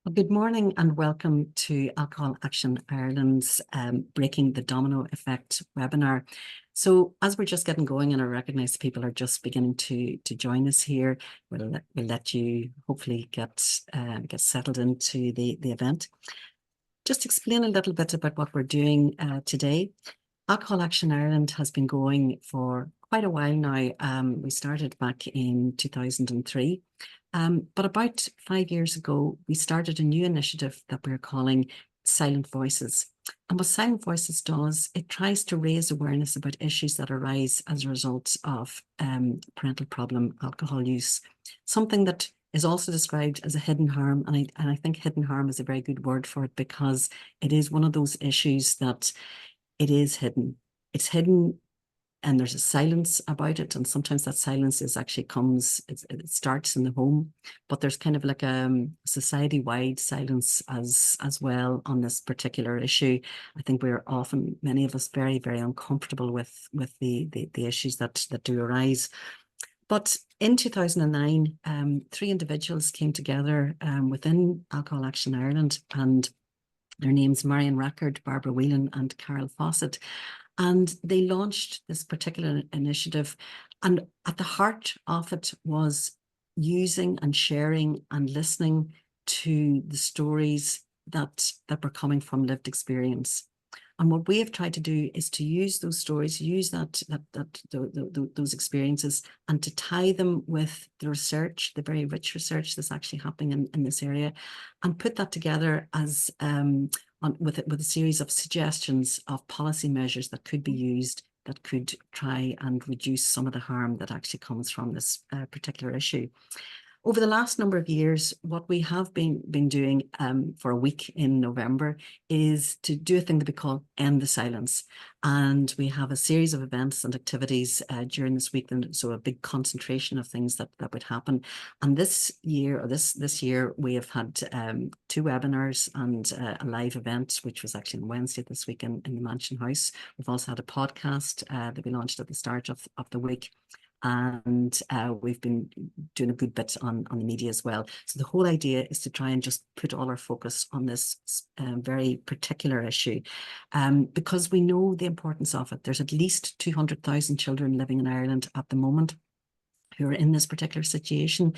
Well, good morning and welcome to Alcohol Action Ireland's Breaking the Domino Effect webinar. So as we're just getting going and I recognise people are just beginning to join us here, we'll let you hopefully get settled into the event. Just explain a little bit about what we're doing today. Alcohol Action Ireland has been going for quite a while now. We started back in 2003. But about 5 years ago, we started a new initiative that we're calling Silent Voices. And what Silent Voices does, it tries to raise awareness about issues that arise as a result of parental problem alcohol use. Something that is also described as a hidden harm. And I think hidden harm is a very good word for it, because it is one of those issues that it is hidden. It's hidden and there's a silence about it. And sometimes that silence is actually it starts in the home, but there's kind of like a society-wide silence as well on this particular issue. I think we're often, many of us, very, very uncomfortable with the issues that do arise. But in 2009, 3 individuals came together within Alcohol Action Ireland, and their names Marion Rackard, Barbara Whelan and Carol Fawcett. And they launched this particular initiative. And at the heart of it was using and sharing and listening to the stories that were coming from lived experience. And what we have tried to do is to use those stories, use those experiences, and to tie them with the research, the very rich research that's actually happening in this area, and put that together as with a series of suggestions of policy measures that could be used that could try and reduce some of the harm that actually comes from this particular issue. Over the last number of years, what we have been doing for a week in November is to do a thing that we call End the Silence. And we have a series of events and activities during this week, and so a big concentration of things that would happen. And this year, we have had 2 webinars and a live event, which was actually on Wednesday this week in the Mansion House. We've also had a podcast that we launched at the start of the week. And we've been doing a good bit on the media as well. So the whole idea is to try and just put all our focus on this very particular issue, because we know the importance of it. There's at least 200,000 children living in Ireland at the moment who are in this particular situation,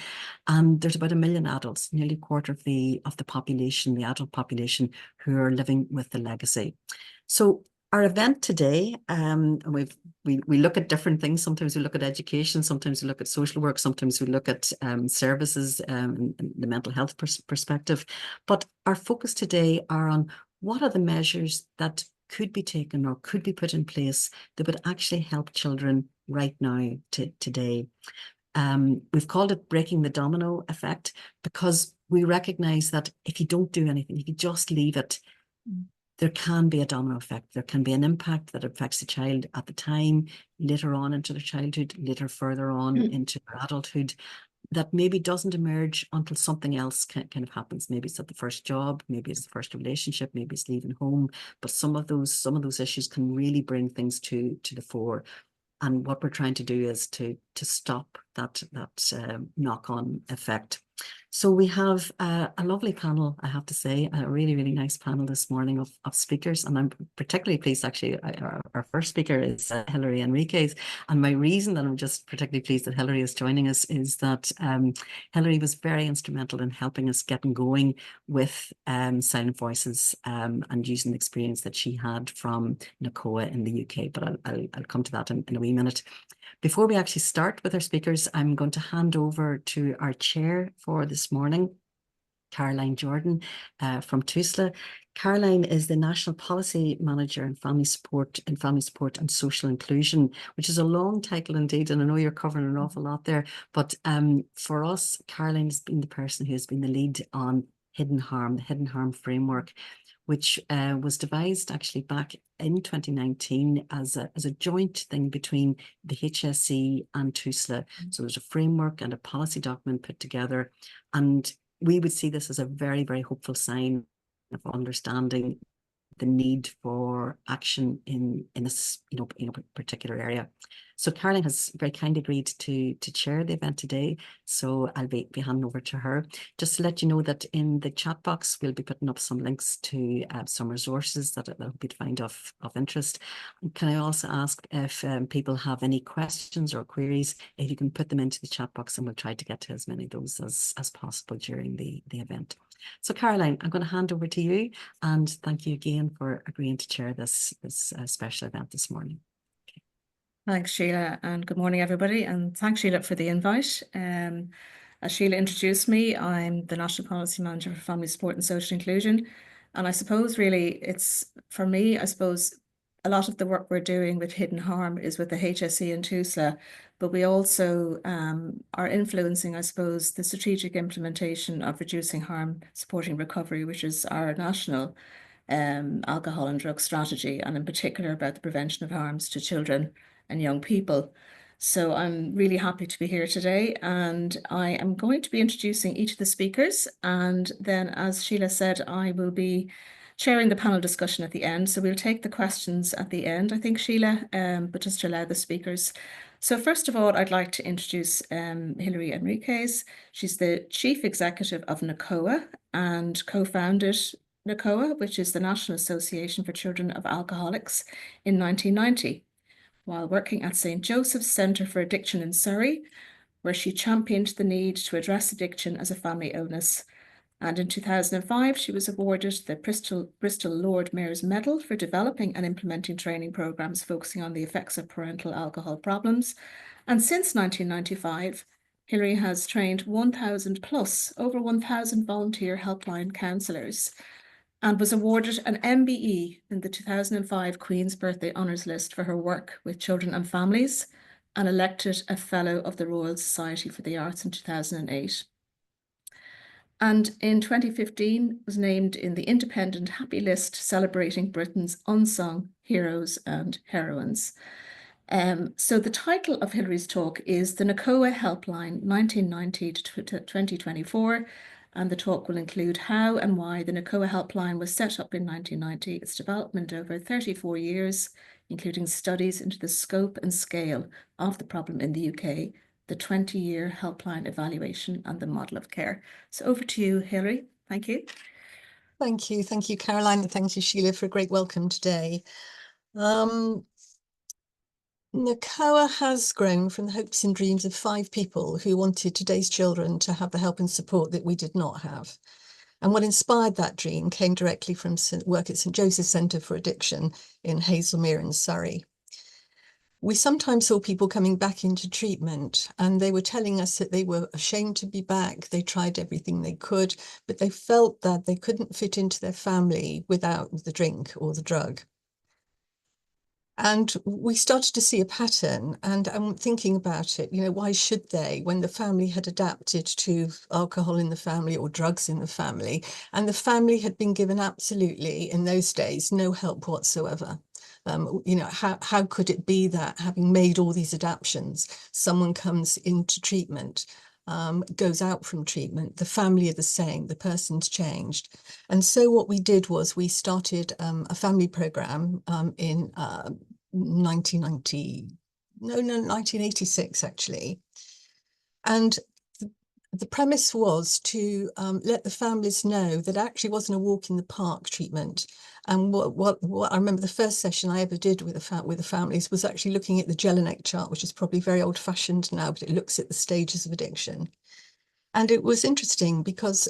and there's about 1 million adults, nearly a quarter of the population, the adult population, who are living with the legacy. So our event today, we look at different things. Sometimes we look at education, sometimes we look at social work, sometimes we look at services and the mental health perspective. But our focus today are on what are the measures that could be taken or could be put in place that would actually help children right now, today. We've called it Breaking the Domino Effect, because we recognise that if you don't do anything, if you just leave it, there can be a domino effect. There can be an impact that affects the child at the time, later on into their childhood, later further on into their adulthood, that maybe doesn't emerge until something else kind of happens. Maybe it's at the first job, maybe it's the first relationship, maybe it's leaving home. But some of those issues can really bring things to the fore. And what we're trying to do is to stop that knock-on effect. So we have a lovely panel, I have to say, a really, really nice panel this morning of speakers. And I'm particularly pleased, actually, our first speaker is Hilary Henriques. And my reason that I'm just particularly pleased that Hilary is joining us is that Hilary was very instrumental in helping us getting going with Silent Voices and using the experience that she had from Nacoa in the UK. But I'll come to that in a wee minute. Before we actually start with our speakers, I'm going to hand over to our chair for this morning, Caroline Jordan from Tusla. Caroline is the National Policy Manager in Family Support and Social Inclusion, which is a long title indeed, and I know you're covering an awful lot there. But for us, Caroline has been the person who has been the lead on Hidden Harm, the Hidden Harm Framework, which was devised actually back in 2019 as a joint thing between the HSE and Tusla. So there's a framework and a policy document put together, and we would see this as a very, very hopeful sign of understanding the need for action in this particular area. So Caroline has very kindly agreed to chair the event today. So I'll be handing over to her. Just to let you know that in the chat box, we'll be putting up some links to some resources that I hope you'd find of interest. Can I also ask if people have any questions or queries, if you can put them into the chat box, and we'll try to get to as many of those as possible during the event. So Caroline, I'm going to hand over to you, and thank you again for agreeing to chair this special event this morning. Thanks, Sheila, and good morning, everybody. And thanks, Sheila, for the invite. As Sheila introduced me, I'm the National Policy Manager for Family Support and Social Inclusion. And I suppose really it's, for me, I suppose a lot of the work we're doing with hidden harm is with the HSE and Tusla, but we also are influencing, I suppose, the strategic implementation of reducing harm, supporting recovery, which is our national alcohol and drug strategy, and in particular about the prevention of harms to children and young people. So I'm really happy to be here today, and I am going to be introducing each of the speakers, and then, as Sheila said, I will be chairing the panel discussion at the end. So we'll take the questions at the end, I think, Sheila, but just to allow the speakers. So first of all, I'd like to introduce Hilary Henriques. She's the Chief Executive of Nacoa and co-founded Nacoa, which is the National Association for Children of Alcoholics, in 1990. While working at St. Joseph's Centre for Addiction in Surrey, where she championed the need to address addiction as a family illness. And in 2005, she was awarded the Bristol Lord Mayor's Medal for developing and implementing training programmes focusing on the effects of parental alcohol problems. And since 1995, Hilary has trained 1,000 plus, over 1,000 volunteer helpline counsellors, and was awarded an MBE in the 2005 Queen's Birthday Honours List for her work with children and families, and elected a Fellow of the Royal Society for the Arts in 2008. And in 2015 was named in the Independent Happy List celebrating Britain's unsung heroes and heroines. So the title of Hilary's talk is The Nacoa Helpline 1990 to 2024, and the talk will include how and why the Nacoa Helpline was set up in 1990, its development over 34 years, including studies into the scope and scale of the problem in the UK, the 20-year helpline evaluation, and the model of care. So over to you, Hilary. Thank you. Thank you, Caroline, and thank you, Sheila, for a great welcome today. Nacoa has grown from the hopes and dreams of 5 people who wanted today's children to have the help and support that we did not have. And what inspired that dream came directly from work at St. Joseph's Centre for Addiction in Haslemere in Surrey. We sometimes saw people coming back into treatment, and they were telling us that they were ashamed to be back. They tried everything they could, but they felt that they couldn't fit into their family without the drink or the drug. And we started to see a pattern, and I'm thinking about it, why should they, when the family had adapted to alcohol in the family or drugs in the family, and the family had been given absolutely, in those days, no help whatsoever. How could it be that, having made all these adaptations, someone comes into treatment, goes out from treatment, the family are the same, the person's changed. And so what we did was we started a family program in 1986 actually. And the premise was to let the families know that actually wasn't a walk in the park treatment. And what I remember the first session I ever did with the families was actually looking at the Gilheany chart, which is probably very old fashioned now, but it looks at the stages of addiction. And it was interesting because,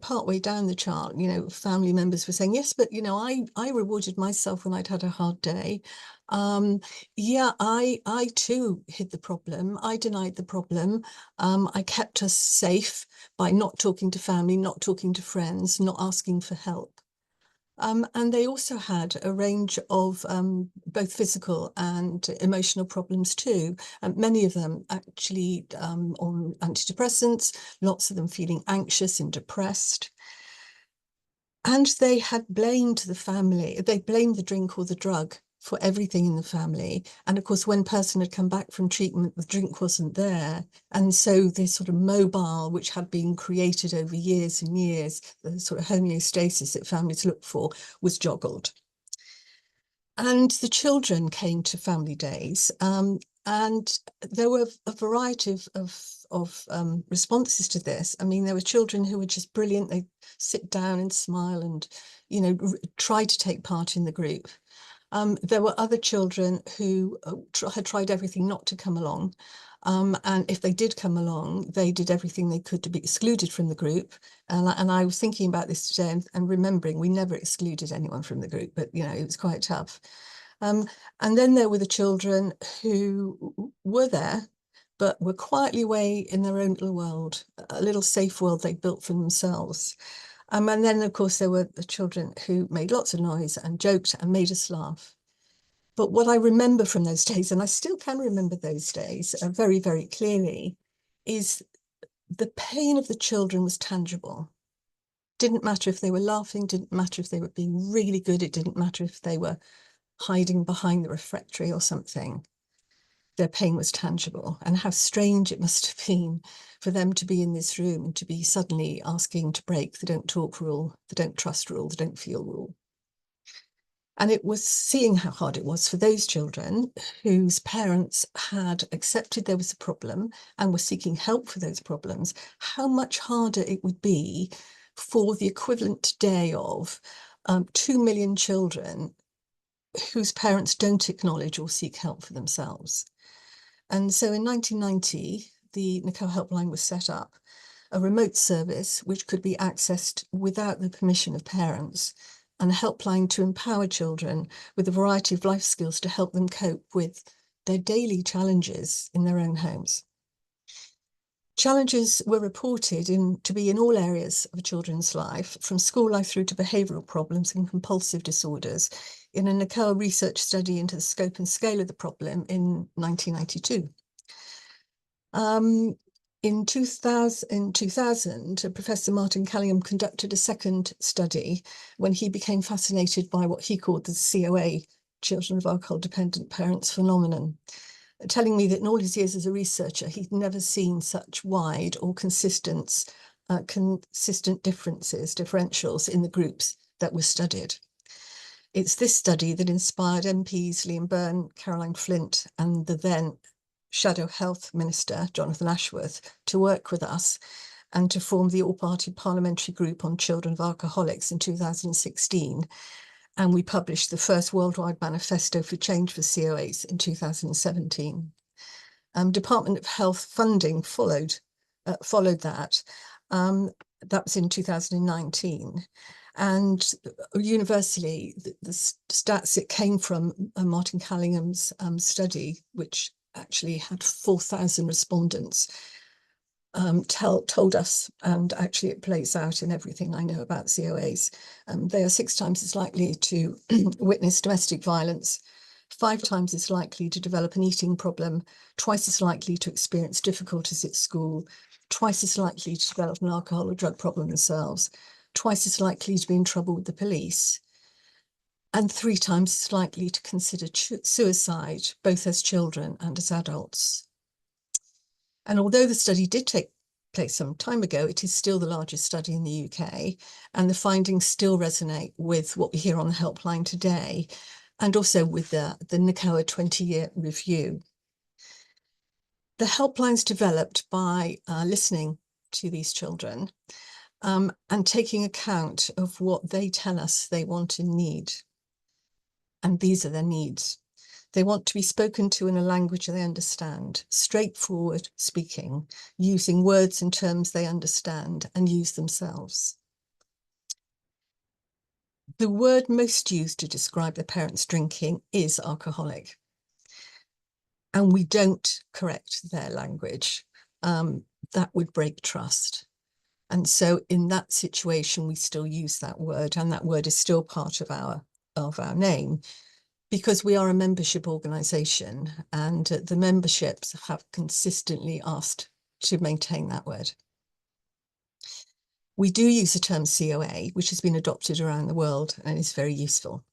partway down the chart, family members were saying, yes, but, I rewarded myself when I'd had a hard day. Yeah, I too hid the problem. I denied the problem. I kept us safe by not talking to family, not talking to friends, not asking for help. And they also had a range of both physical and emotional problems too. Many of them actually on antidepressants, lots of them feeling anxious and depressed. And they had blamed the family, they blamed the drink or the drug for everything in the family. And of course, when person had come back from treatment, the drink wasn't there. And so this sort of mobile, which had been created over years and years, the sort of homeostasis that families look for, was joggled. And the children came to family days, and there were a variety of responses to this. I mean, there were children who were just brilliant. They sit down and smile and, you know, try to take part in the group. There were other children who had tried everything not to come along. And if they did come along, they did everything they could to be excluded from the group. And I was thinking about this today and remembering we never excluded anyone from the group, but, you know, it was quite tough. And then there were the children who were there, but were quietly away in their own little world, a little safe world they built for themselves. And then, of course, there were the children who made lots of noise and joked and made us laugh. But what I remember from those days, and I still can remember those days very, very clearly, is the pain of the children was tangible. Didn't matter if they were laughing, didn't matter if they were being really good, it didn't matter if they were hiding behind the refectory or something. Their pain was tangible, and how strange it must have been for them to be in this room and to be suddenly asking to break the don't talk rule, the don't trust rule, the don't feel rule. And it was seeing how hard it was for those children whose parents had accepted there was a problem and were seeking help for those problems, how much harder it would be for the equivalent today of 2 million children whose parents don't acknowledge or seek help for themselves. And so in 1990, the Nacoa helpline was set up, a remote service which could be accessed without the permission of parents, and a helpline to empower children with a variety of life skills to help them cope with their daily challenges in their own homes. Challenges were reported to be in all areas of a children's life, from school life through to behavioural problems and compulsive disorders, in a Nacoa research study into the scope and scale of the problem in 1992. In 2000, Professor Martin Callingham conducted a second study when he became fascinated by what he called the COA, Children of Alcohol Dependent Parents phenomenon, telling me that in all his years as a researcher, he'd never seen such wide or consistent differentials in the groups that were studied. It's this study that inspired MPs Liam Byrne, Caroline Flint, and the then Shadow Health Minister, Jonathan Ashworth, to work with us and to form the all-party parliamentary group on children of alcoholics in 2016. And we published the first worldwide manifesto for change for COAs in 2017. Department of Health funding followed that. That was in 2019. And universally, the stats that came from Martin Callingham's study, which actually had 4,000 respondents, told us, and actually it plays out in everything I know about COAs. They are 6 times as likely to witness domestic violence, 5 times as likely to develop an eating problem, twice as likely to experience difficulties at school, twice as likely to develop an alcohol or drug problem themselves, twice as likely to be in trouble with the police, and 3 times as likely to consider suicide, both as children and as adults. And although the study did take place some time ago, it is still the largest study in the UK, and the findings still resonate with what we hear on the helpline today, and also with the Nacoa 20-year review. The helpline's developed by listening to these children and taking account of what they tell us they want and need. And these are their needs. They want to be spoken to in a language they understand, straightforward speaking, using words and terms they understand and use themselves. The word most used to describe their parents' drinking is alcoholic. And we don't correct their language. That would break trust. And so in that situation, we still use that word, and that word is still part of our name, because we are a membership organisation, and the memberships have consistently asked to maintain that word. We do use the term COA, which has been adopted around the world and is very useful.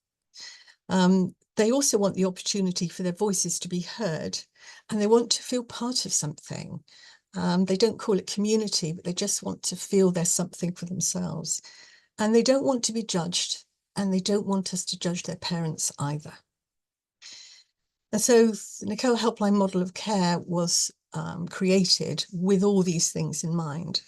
They also want the opportunity for their voices to be heard, and they want to feel part of something. They don't call it community, but they just want to feel there's something for themselves. And they don't want to be judged, and they don't want us to judge their parents either. And so the Nacoa Helpline model of care was created with all these things in mind.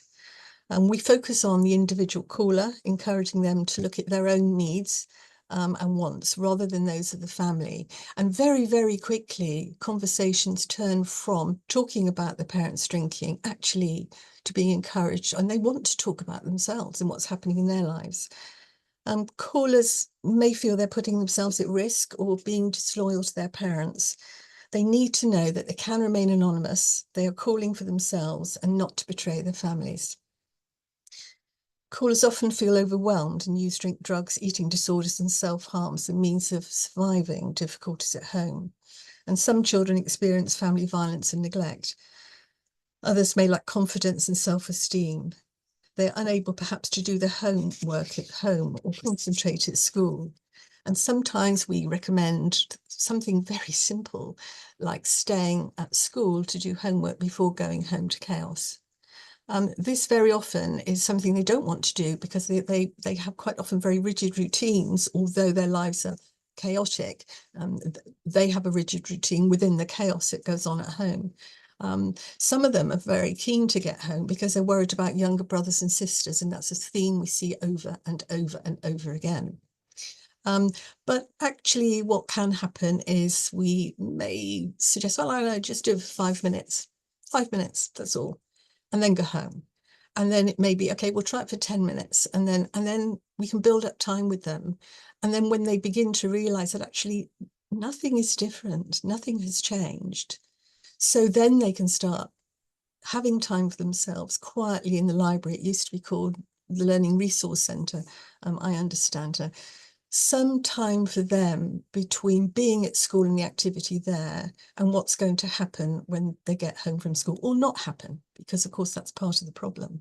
And we focus on the individual caller, encouraging them to look at their own needs and wants rather than those of the family. And very, very quickly, conversations turn from talking about the parents drinking actually to being encouraged, and they want to talk about themselves and what's happening in their lives. Callers may feel they're putting themselves at risk or being disloyal to their parents. They need to know that they can remain anonymous, they are calling for themselves and not to betray their families. Callers often feel overwhelmed and use drink, drugs, eating disorders and self-harm as a means of surviving difficulties at home. And some children experience family violence and neglect. Others may lack confidence and self-esteem. They're unable perhaps to do their homework at home or concentrate at school. And sometimes we recommend something very simple, like staying at school to do homework before going home to chaos. This very often is something they don't want to do because they have quite often very rigid routines, although their lives are chaotic. They have a rigid routine within the chaos that goes on at home. Some of them are very keen to get home because they're worried about younger brothers and sisters, and that's a theme we see over and over and over again. But actually what can happen is we may suggest, well, I don't know, just do 5 minutes, 5 minutes, that's all. And then go home. And then it may be, okay, we'll try it for 10 minutes. And then we can build up time with them. And then when they begin to realize that actually nothing is different, nothing has changed. So then they can start having time for themselves quietly in the library. It used to be called the Learning Resource Centre, I understand. Some time for them between being at school and the activity there and what's going to happen when they get home from school, or not happen, because of course that's part of the problem.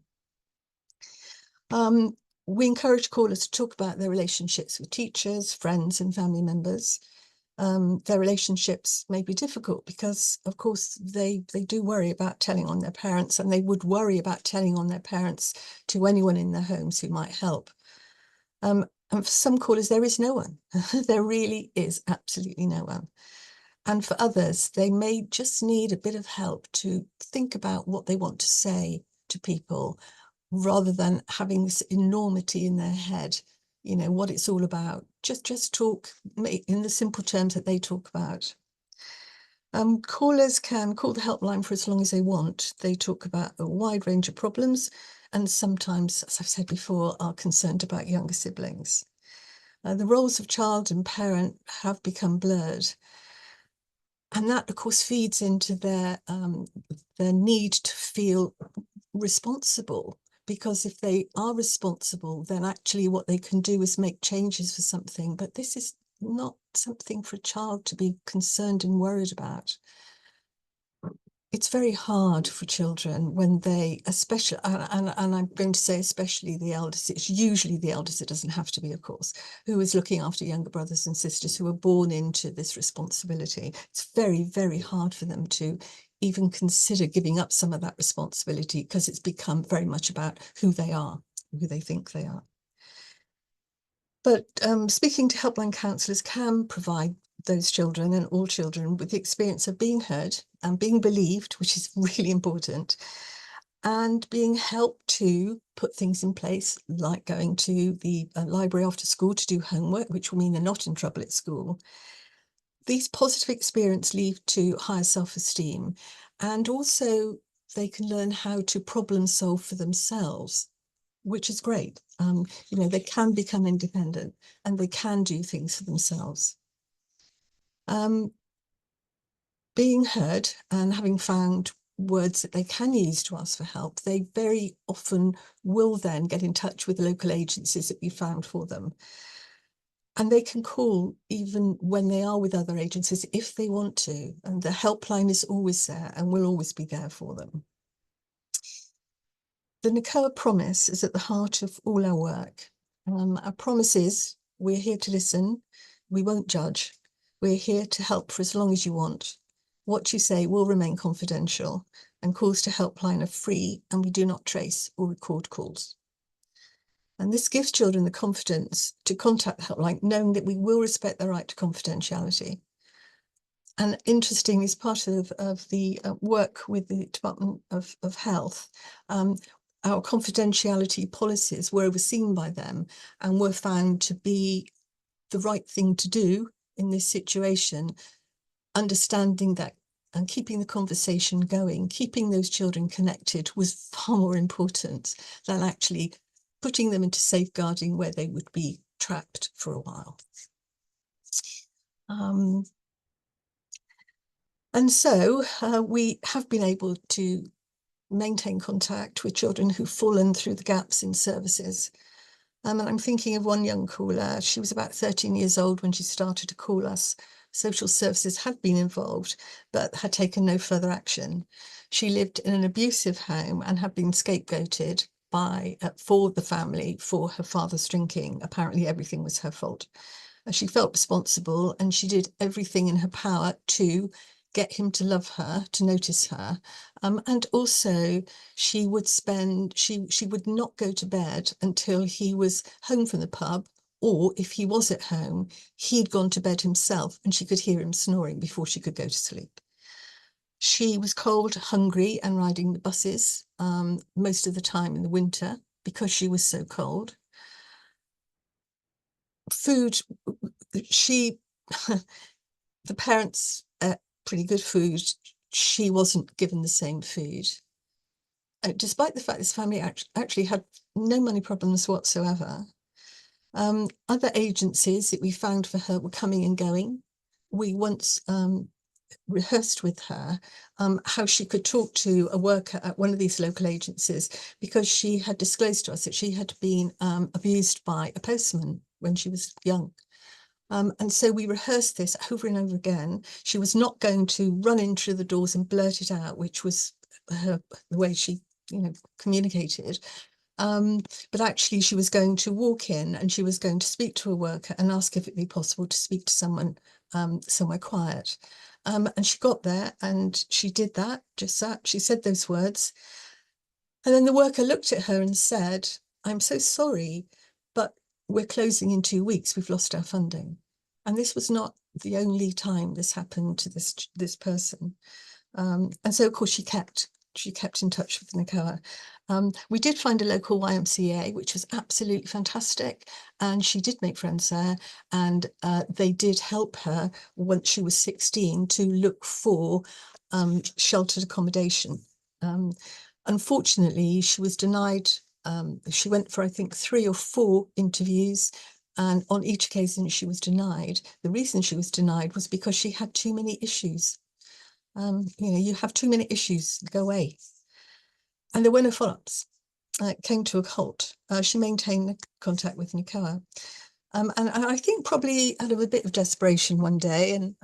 We encourage callers to talk about their relationships with teachers, friends and family members. Their relationships may be difficult because of course they do worry about telling on their parents, and they would worry about telling on their parents to anyone in their homes who might help. And for some callers, there is no one. There really is absolutely no one. And for others, they may just need a bit of help to think about what they want to say to people, rather than having this enormity in their head, you know, what it's all about. Just talk in the simple terms that they talk about. Callers can call the helpline for as long as they want. They talk about a wide range of problems, and sometimes, as I've said before, are concerned about younger siblings. The roles of child and parent have become blurred. And that, of course, feeds into their need to feel responsible, because if they are responsible, then actually what they can do is make changes for something. But this is not something for a child to be concerned and worried about. It's very hard for children when they, especially, and I'm going to say especially the eldest, it's usually the eldest, it doesn't have to be, of course, who is looking after younger brothers and sisters who are born into this responsibility. It's very, very hard for them to even consider giving up some of that responsibility, because it's become very much about who they are, who they think they are. But speaking to helpline counsellors can provide those children and all children with the experience of being heard and being believed, which is really important, and being helped to put things in place, like going to the library after school to do homework, which will mean they're not in trouble at school. These positive experiences lead to higher self-esteem, and also they can learn how to problem solve for themselves, which is great. You know, they can become independent and they can do things for themselves. Being heard and having found words that they can use to ask for help, they very often will then get in touch with the local agencies that we found for them. And they can call even when they are with other agencies if they want to. And the helpline is always there and will always be there for them. The Nacoa promise is at the heart of all our work. Our promise is we're here to listen, we won't judge, we're here to help for as long as you want. What you say will remain confidential, and calls to helpline are free, and we do not trace or record calls. And this gives children the confidence to contact the helpline, knowing that we will respect their right to confidentiality. And interesting, as part of the work with the Department of Health, our confidentiality policies were overseen by them and were found to be the right thing to do in this situation, understanding that and keeping the conversation going, keeping those children connected was far more important than actually putting them into safeguarding where they would be trapped for a while. And so we have been able to maintain contact with children who've fallen through the gaps in services. And I'm thinking of one young caller. She was about 13 years old when she started to call us. Social services had been involved, but had taken no further action. She lived in an abusive home and had been scapegoated for the family for her father's drinking. Apparently everything was her fault. She felt responsible, and she did everything in her power to get him to love her, to notice her. And also she would not go to bed until he was home from the pub, or if he was at home, he'd gone to bed himself and she could hear him snoring before she could go to sleep. She was cold, hungry, and riding the buses most of the time in the winter because she was so cold. Food, the parents ate pretty good food. She wasn't given the same food. Despite the fact this family actually had no money problems whatsoever. Other agencies that we found for her were coming and going. We once rehearsed with her how she could talk to a worker at one of these local agencies, because she had disclosed to us that she had been abused by a postman when she was young. And so we rehearsed this over and over again. She was not going to run into the doors and blurt it out, which was the way she, communicated. But actually she was going to walk in and she was going to speak to a worker and ask if it'd be possible to speak to someone somewhere quiet. And she got there and she did that, just that. She said those words. And then the worker looked at her and said, "I'm so sorry, but we're closing in 2 weeks. We've lost our funding." And this was not the only time this happened to this person. And so, of course, she kept in touch with Nacoa. We did find a local YMCA, which was absolutely fantastic. And she did make friends there. And they did help her once she was 16 to look for sheltered accommodation. Unfortunately, she was denied. She went for, I think, 3 or 4 interviews. And on each occasion she was denied. The reason she was denied was because she had too many issues. You have too many issues, go away. And there were no follow-ups. It came to a halt. She maintained contact with Nacoa. And I think probably out of a bit of desperation one day, and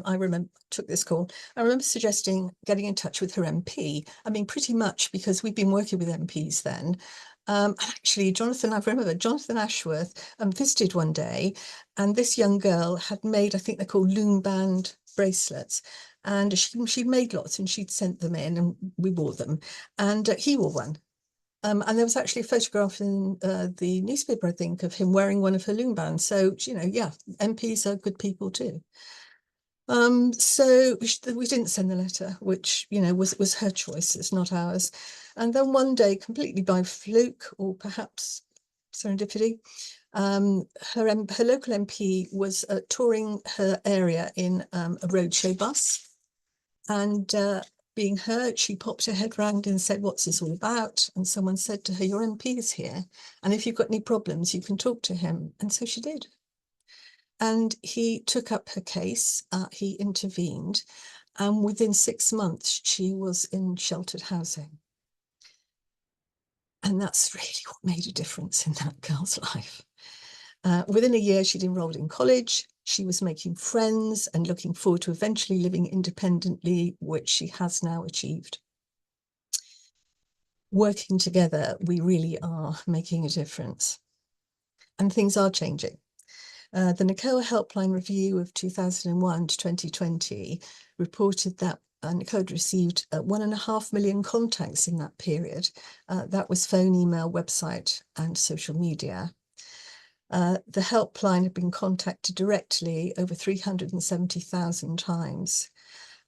I remember took this call, I remember suggesting getting in touch with her MP. I mean, pretty much because we've been working with MPs then. Actually, I remember Jonathan Ashworth visited one day, and this young girl had made, I think they're called loom band bracelets, and she'd made lots and she'd sent them in and we wore them, and he wore one. And there was actually a photograph in the newspaper, I think, of him wearing one of her loom bands. So, yeah, MPs are good people too. So we didn't send the letter, which, was her choice. It's not ours. And then one day, completely by fluke or perhaps serendipity, her local MP was touring her area in a roadshow bus. And being heard, she popped her head round and said, "What's this all about?" And someone said to her, "Your MP is here. And if you've got any problems, you can talk to him." And so she did. And he took up her case, he intervened, and within 6 months, she was in sheltered housing. And that's really what made a difference in that girl's life. Within a year, she'd enrolled in college. She was making friends and looking forward to eventually living independently, which she has now achieved. Working together, we really are making a difference. And things are changing. The Nacoa Helpline Review of 2001 to 2020 reported that Nacoa had received 1.5 million contacts in that period. That was phone, email, website, and social media. The helpline had been contacted directly over 370,000 times,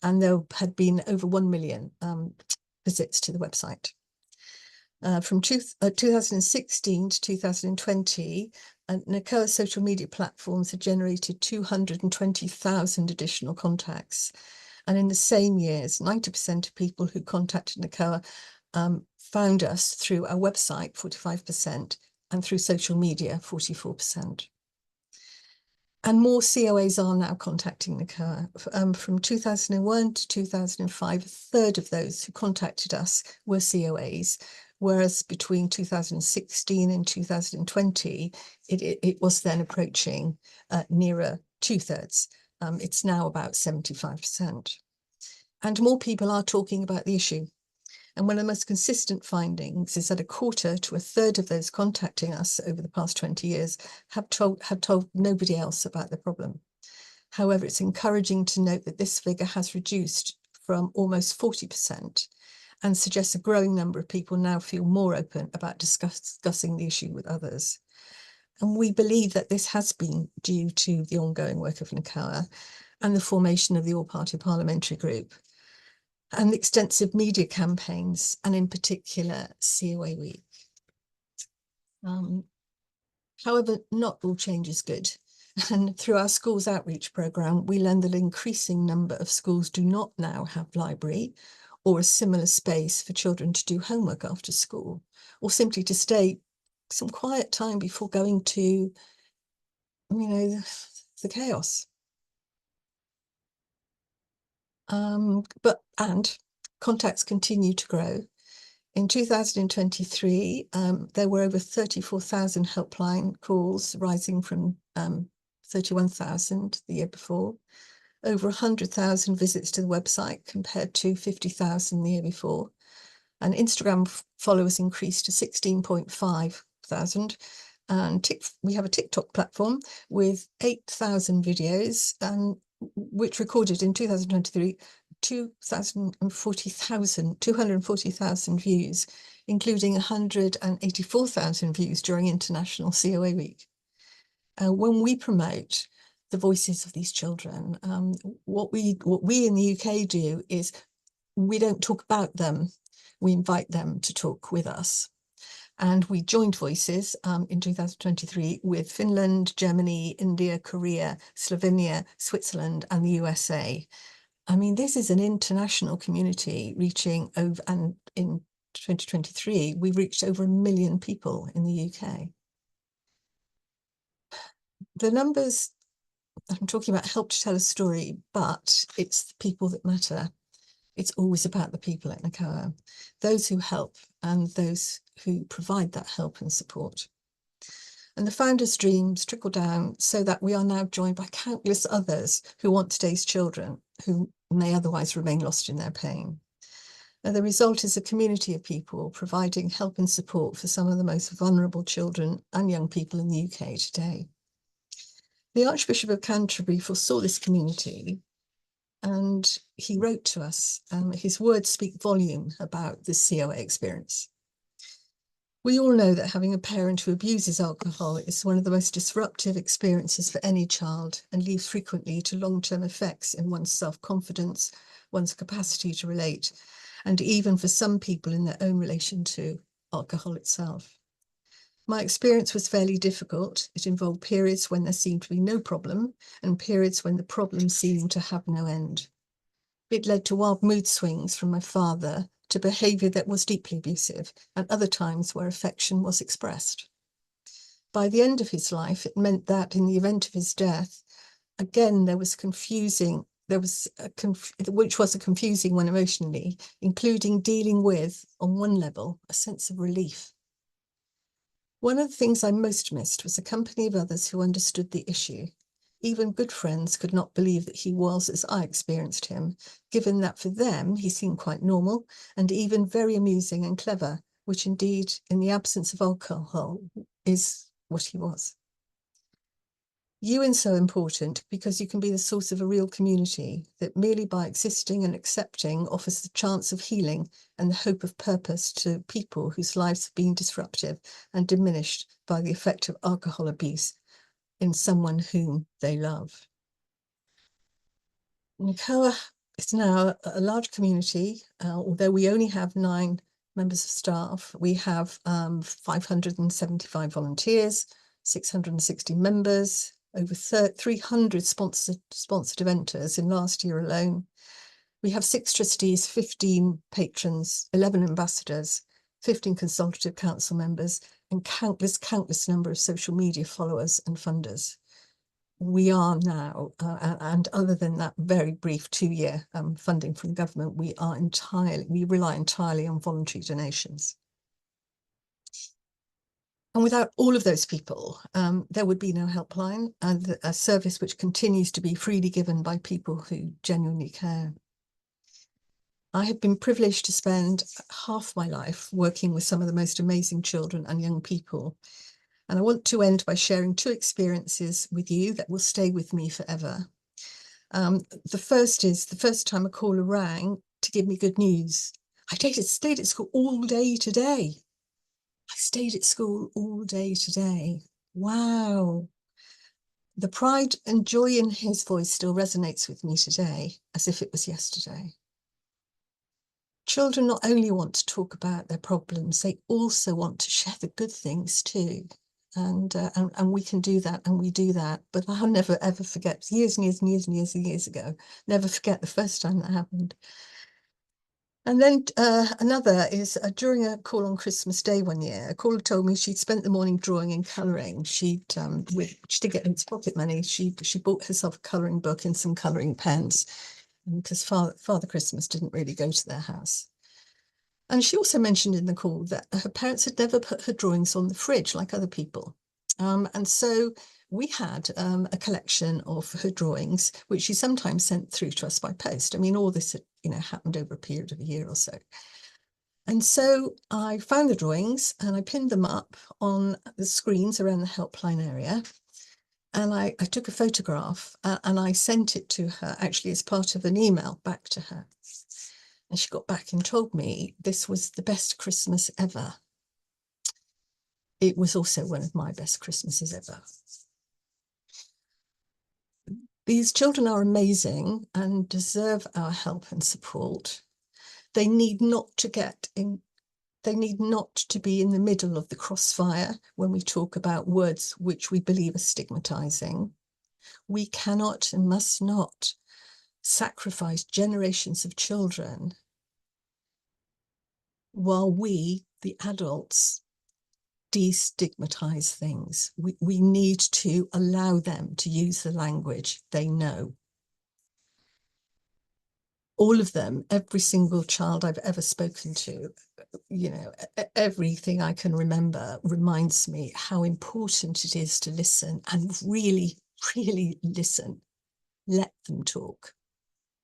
and there had been over 1 million visits to the website. From 2016 to 2020, Nacoa social media platforms had generated 220,000 additional contacts. And in the same years, 90% of people who contacted Nacoa found us through our website, 45%, and through social media, 44%. And more COAs are now contacting Nacoa. From 2001 to 2005, a third of those who contacted us were COAs, whereas between 2016 and 2020, it was then approaching nearer 2/3. It's now about 75%. And more people are talking about the issue. And one of the most consistent findings is that a quarter to a third of those contacting us over the past 20 years have told nobody else about the problem. However, it's encouraging to note that this figure has reduced from almost 40% and suggests a growing number of people now feel more open about discussing the issue with others. And we believe that this has been due to the ongoing work of Nacoa and the formation of the All-Party Parliamentary Group, and the extensive media campaigns, and in particular COA Week. However, not all change is good. And through our schools outreach programme, we learned that an increasing number of schools do not now have library or a similar space for children to do homework after school, or simply to stay some quiet time before going to, the chaos. And contacts continue to grow. In 2023, there were over 34,000 helpline calls, rising from 31,000 the year before. Over 100,000 visits to the website compared to 50,000 the year before. And Instagram followers increased to 16,500. And we have a TikTok platform with 8,000 videos, which recorded in 2023 240,000 views, including 184,000 views during International COA Week. When we promote the voices of these children, what we in the UK do is we don't talk about them, we invite them to talk with us. And we joined voices in 2023 with Finland, Germany, India, Korea, Slovenia, Switzerland, and the USA. I mean, this is an international community reaching over, and in 2023, we reached over 1 million people in the UK. The numbers I'm talking about help to tell a story, but it's the people that matter. It's always about the people at Nacoa, those who help and those who provide that help and support. And the founders' dreams trickle down so that we are now joined by countless others who want today's children who may otherwise remain lost in their pain. And the result is a community of people providing help and support for some of the most vulnerable children and young people in the UK today. The Archbishop of Canterbury foresaw this community, and he wrote to us. His words speak volume about the COA experience. We all know that having a parent who abuses alcohol is one of the most disruptive experiences for any child and leads frequently to long-term effects in one's self-confidence, one's capacity to relate, and even for some people in their own relation to alcohol itself. My experience was fairly difficult. It involved periods when there seemed to be no problem and periods when the problem seemed to have no end. It led to wild mood swings from my father to behaviour that was deeply abusive, and other times where affection was expressed. By the end of his life, it meant that in the event of his death, again, which was a confusing one emotionally, including dealing with, on one level, a sense of relief. One of the things I most missed was a company of others who understood the issue. Even good friends could not believe that he was as I experienced him, given that for them he seemed quite normal and even very amusing and clever, which indeed, in the absence of alcohol, is what he was. You are so important because you can be the source of a real community that merely by existing and accepting offers the chance of healing and the hope of purpose to people whose lives have been disrupted and diminished by the effect of alcohol abuse in someone whom they love. Nacoa is now a large community, although we only have 9 members of staff. We have 575 volunteers, 660 members, over 300 sponsored eventers in last year alone. We have 6 trustees, 15 patrons, 11 ambassadors, 15 consultative council members, and countless number of social media followers and funders. We are now, and other than that very brief 2-year funding from the government, we rely entirely on voluntary donations. And without all of those people, there would be no helpline, and a service which continues to be freely given by people who genuinely care. I have been privileged to spend half my life working with some of the most amazing children and young people. And I want to end by sharing 2 experiences with you that will stay with me forever. The first is the first time a caller rang to give me good news. I stayed at school all day today. I stayed at school all day today. Wow. The pride and joy in his voice still resonates with me today, as if it was yesterday. Children not only want to talk about their problems, they also want to share the good things too. And we can do that, and we do that. But I'll never, ever forget, years and years and years and years and years ago, never forget the first time that happened. And then another is during a call on Christmas Day one year, a caller told me she'd spent the morning drawing and colouring. She did get into pocket money. She bought herself a colouring book and some colouring pens, because Father Christmas didn't really go to their house. And she also mentioned in the call that her parents had never put her drawings on the fridge like other people. And so we had a collection of her drawings, which she sometimes sent through to us by post. I mean, all this had, happened over a period of a year or so. And so I found the drawings and I pinned them up on the screens around the helpline area. And I took a photograph and I sent it to her, actually as part of an email back to her. And she got back and told me this was the best Christmas ever. It was also one of my best Christmases ever. These children are amazing and deserve our help and support. They need not to be in the middle of the crossfire when we talk about words which we believe are stigmatizing. We cannot and must not sacrifice generations of children while we, the adults, destigmatize things. We need to allow them to use the language they know. All of them, every single child I've ever spoken to, everything I can remember reminds me how important it is to listen and really, really listen. Let them talk.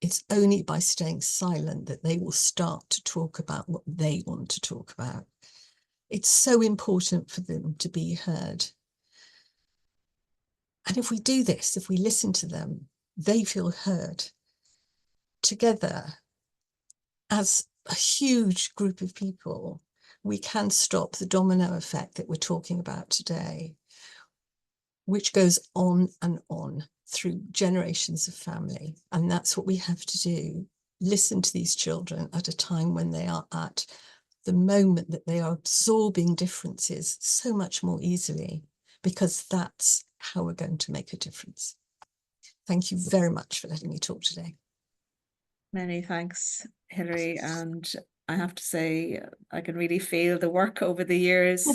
It's only by staying silent that they will start to talk about what they want to talk about. It's so important for them to be heard. And if we do this, if we listen to them, they feel heard. Together, as a huge group of people, we can stop the domino effect that we're talking about today, which goes on and on through generations of family. And that's what we have to do. Listen to these children at a time when they are at the moment that they are absorbing differences so much more easily, because that's how we're going to make a difference. Thank you very much for letting me talk today. Many thanks, Hilary. And I have to say, I can really feel the work over the years.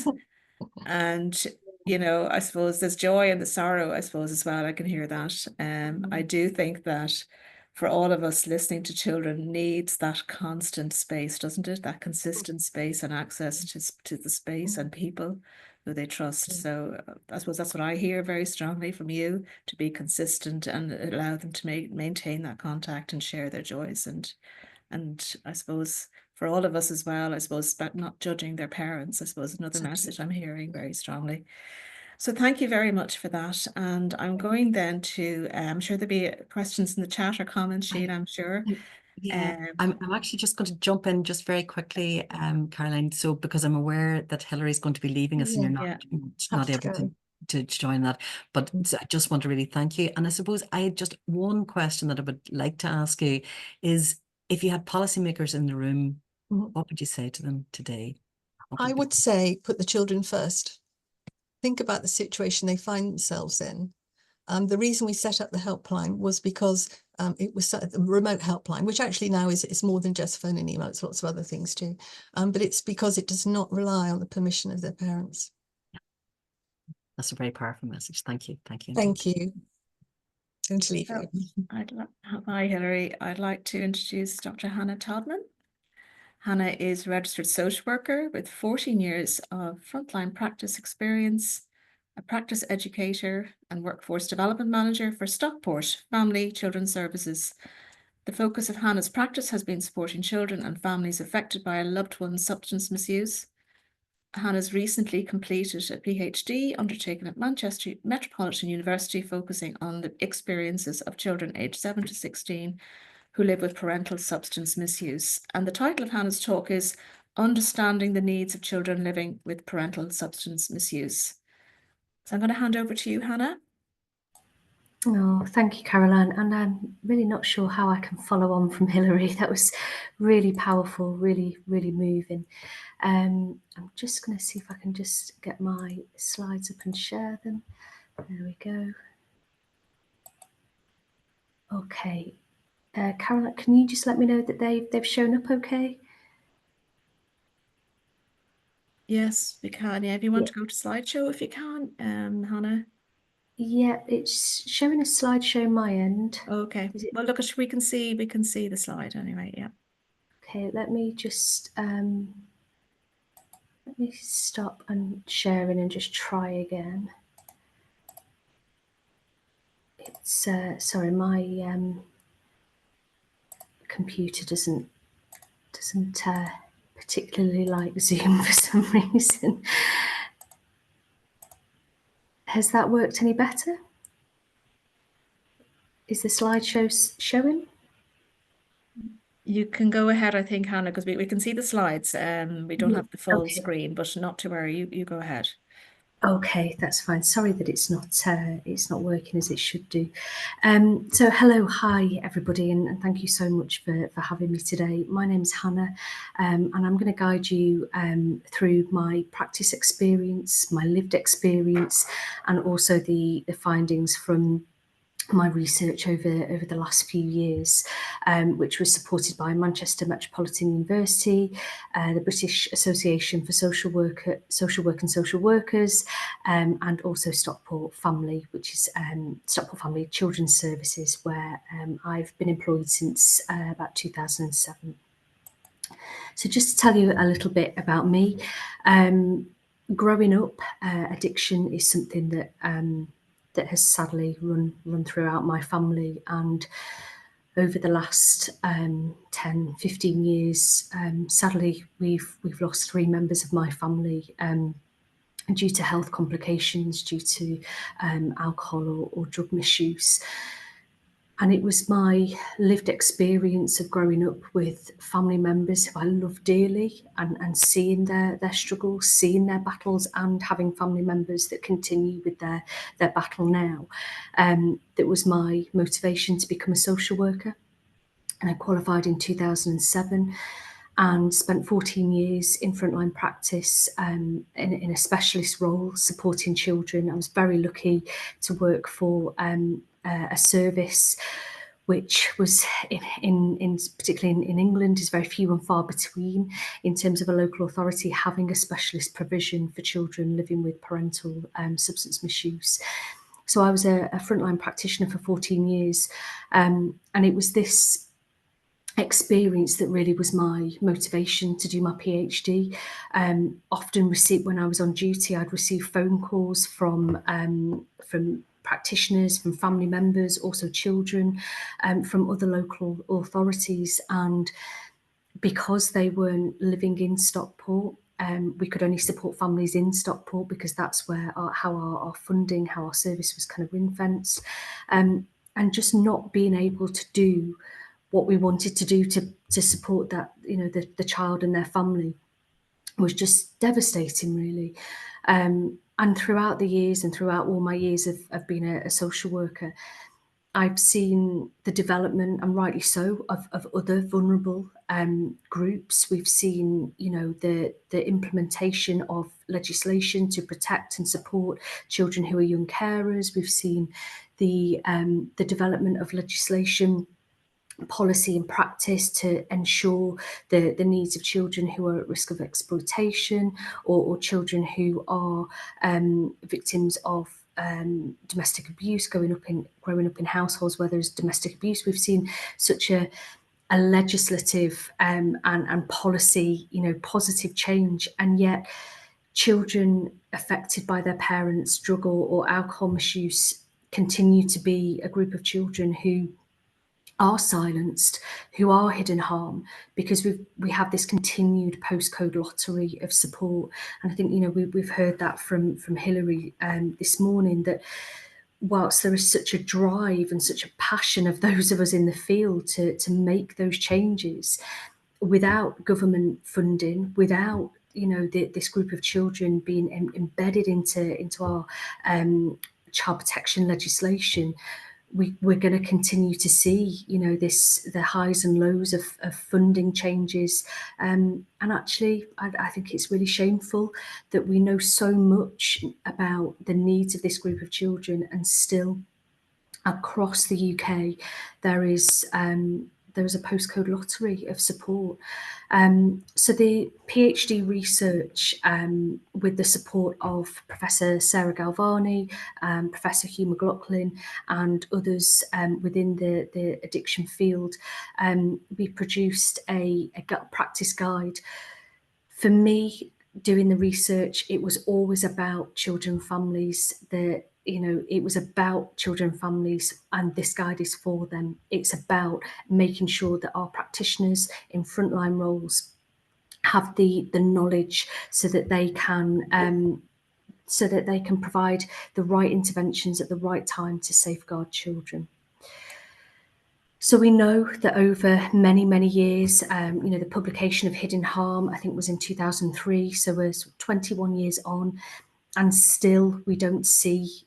And, I suppose there's joy and the sorrow, I suppose, as well. I can hear that. I do think that for all of us, listening to children needs that constant space, doesn't it? That consistent space and access to the space and people who they trust. So I suppose that's what I hear very strongly from you, to be consistent and allow them to maintain that contact and share their joys. And I suppose for all of us as well, I suppose, about not judging their parents, I suppose another message I'm hearing very strongly. So thank you very much for that. And I'm going then to, I'm sure there'll be questions in the chat or comments, Sheila, I'm sure. Yeah, I'm actually just going to jump in just very quickly, Caroline. So because I'm aware that Hilary's going to be leaving us and you're Yeah. not Have to able go. to join that. But I just want to really thank you. And I suppose I had just one question that I would like to ask you is if you had policymakers in the room, Mhm. what would you say to them today? What I be- would say put the children first. Think about the situation they find themselves in. The reason we set up the helpline was because it was a remote helpline, which actually now is more than just phone and email. It's lots of other things too. But it's because it does not rely on the permission of their parents. That's a very powerful message. Thank you. Thank you. Thank you. Going to leave So, you. hi, Hilary. I'd like to introduce Dr. Hannah Todman. Hannah is a registered social worker with 14 years of frontline practice experience, a practice educator and workforce development manager for Stockport Family Children's Services. The focus of Hannah's practice has been supporting children and families affected by a loved one's substance misuse. Hannah's recently completed a PhD undertaken at Manchester Metropolitan University, focusing on the experiences of children aged 7 to 16 who live with parental substance misuse. And the title of Hannah's talk is Understanding the Needs of Children Living with Parental Substance Misuse. So I'm going to hand over to you, Hannah. Oh, thank you, Caroline. And I'm really not sure how I can follow on from Hilary. That was really powerful, really, really moving. I'm just going to see if I can just get my slides up and share them. There we go. Okay. Caroline, can you just let me know that they've shown up okay? Yes, we can. Yeah, if you want to go to slideshow, if you can, Hannah. Yeah, it's showing a slideshow on my end. Okay. Well, look, we can see the slide anyway. Yeah. Okay, let me just let me stop and sharing and just try again. It's sorry, my computer doesn't particularly like Zoom for some reason. Has that worked any better? Is the slideshow showing? You can go ahead, I think, Hannah, because we can see the slides. We don't have the full screen, but not to worry. You go ahead. Okay, that's fine. Sorry that it's not working as it should do. So hello, hi everybody, and thank you so much for having me today. My name's Hannah, and I'm going to guide you through my practice experience, my lived experience, and also the findings from my research over the last few years, which was supported by Manchester Metropolitan University, the British Association for Social Work and Social Workers, and also Stockport Family, which is Stockport Family Children's Services, where I've been employed since about 2007. So just to tell you a little bit about me, growing up, addiction is something that that has sadly run throughout my family, and over the last 10, 15 years, sadly we've lost 3 members of my family due to health complications, due to alcohol or drug misuse. And it was my lived experience of growing up with family members who I love dearly, and seeing their struggles, seeing their battles, and having family members that continue with their battle now. That was my motivation to become a social worker. And I qualified in 2007 and spent 14 years in frontline practice in a specialist role supporting children. I was very lucky to work for a service which was particularly in England is very few and far between in terms of a local authority having a specialist provision for children living with parental substance misuse. So I was a frontline practitioner for 14 years, and it was this experience that really was my motivation to do my PhD. Often when I was on duty, I'd receive phone calls from practitioners, from family members, also children, from other local authorities. And because they weren't living in Stockport, we could only support families in Stockport because that's where our funding, how our service was kind of ring-fenced, and just not being able to do what we wanted to do to support that, the child and their family was just devastating, really. And throughout the years and throughout all my years of being a social worker, I've seen the development, and rightly so, of other vulnerable groups. We've seen, the implementation of legislation to protect and support children who are young carers. We've seen the development of legislation, policy and practice to ensure the needs of children who are at risk of exploitation, or children who are victims of domestic abuse, growing up in households where there's domestic abuse. We've seen such a legislative and policy, positive change, and yet children affected by their parents' drug or alcohol misuse continue to be a group of children who are silenced, who are hidden harm, because we have this continued postcode lottery of support. And I think, we've heard that from Hilary this morning, that whilst there is such a drive and such a passion of those of us in the field to make those changes, without government funding, without this group of children being embedded into our child protection legislation, we're going to continue to see, the highs and lows of funding changes. And actually, I think it's really shameful that we know so much about the needs of this group of children, and still across the UK, there is a postcode lottery of support. So the PhD research, with the support of Professor Sarah Galvani, Professor Hugh McLaughlin, and others within the addiction field, we produced a practice guide. For me, doing the research, it was always about children, families, it was about children, families, and this guide is for them. It's about making sure that our practitioners in frontline roles have the knowledge so that they can provide the right interventions at the right time to safeguard children. So we know that over many, many years, the publication of Hidden Harm, I think, was in 2003, so we're 21 years on, and still we don't see,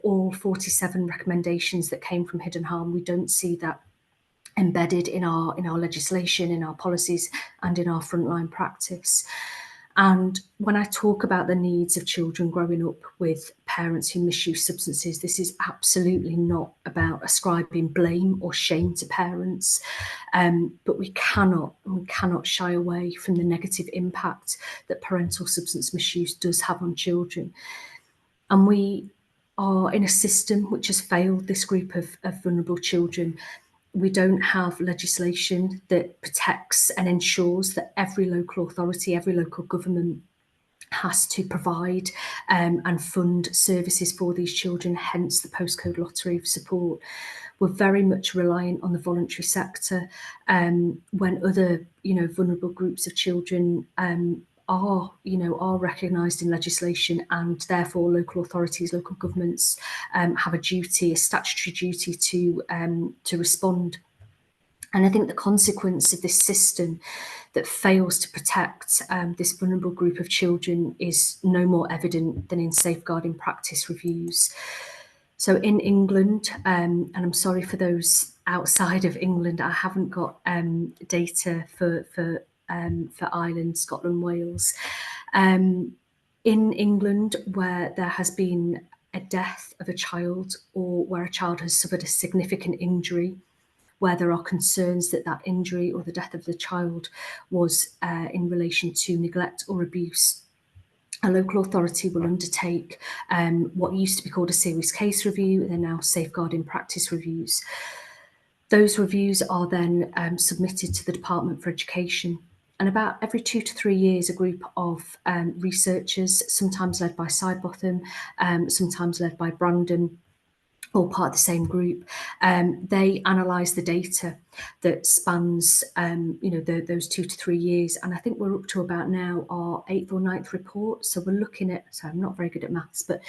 all 47 recommendations that came from Hidden Harm, we don't see that embedded in our legislation, in our policies, and in our frontline practice. And when I talk about the needs of children growing up with parents who misuse substances, this is absolutely not about ascribing blame or shame to parents, but we cannot shy away from the negative impact that parental substance misuse does have on children. And we are in a system which has failed this group of vulnerable children. We don't have legislation that protects and ensures that every local authority, every local government has to provide and fund services for these children, hence the postcode lottery of support. We're very much reliant on the voluntary sector when other, vulnerable groups of children are recognised in legislation, and therefore local authorities, local governments have a statutory duty to respond. And I think the consequence of this system that fails to protect this vulnerable group of children is no more evident than in safeguarding practice reviews. So in England, and I'm sorry for those outside of England, I haven't got data for Ireland, Scotland, Wales. In England, where there has been a death of a child, or where a child has suffered a significant injury, where there are concerns that that injury or the death of the child was in relation to neglect or abuse, a local authority will undertake what used to be called a serious case review. They're now safeguarding practice reviews. Those reviews are then submitted to the Department for Education. And about every 2 to 3 years, a group of researchers, sometimes led by Sidebotham, sometimes led by Brandon, all part of the same group. They analyse the data that spans, those 2 to 3 years. And I think we're up to about now our 8th or 9th report. So we're looking at, so I'm not very good at maths, but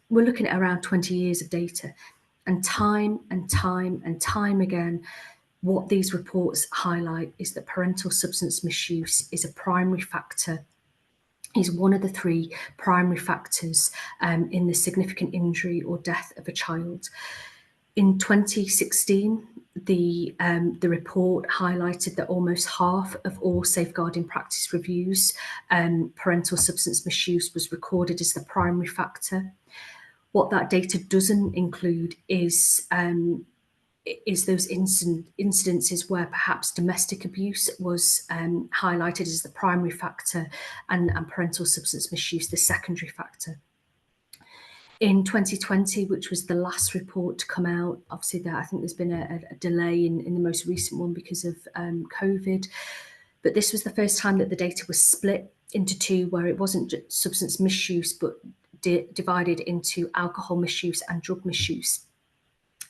we're looking at around 20 years of data. And time and time and time again, what these reports highlight is that parental substance misuse is a primary factor, is one of the 3 primary factors in the significant injury or death of a child. In 2016, the report highlighted that almost half of all safeguarding practice reviews, parental substance misuse was recorded as the primary factor. What that data doesn't include is those incidences where perhaps domestic abuse was highlighted as the primary factor and parental substance misuse the secondary factor. In 2020, which was the last report to come out, obviously I think there's been a delay in the most recent one because of COVID, but this was the first time that the data was split into 2, where it wasn't just substance misuse, but divided into alcohol misuse and drug misuse.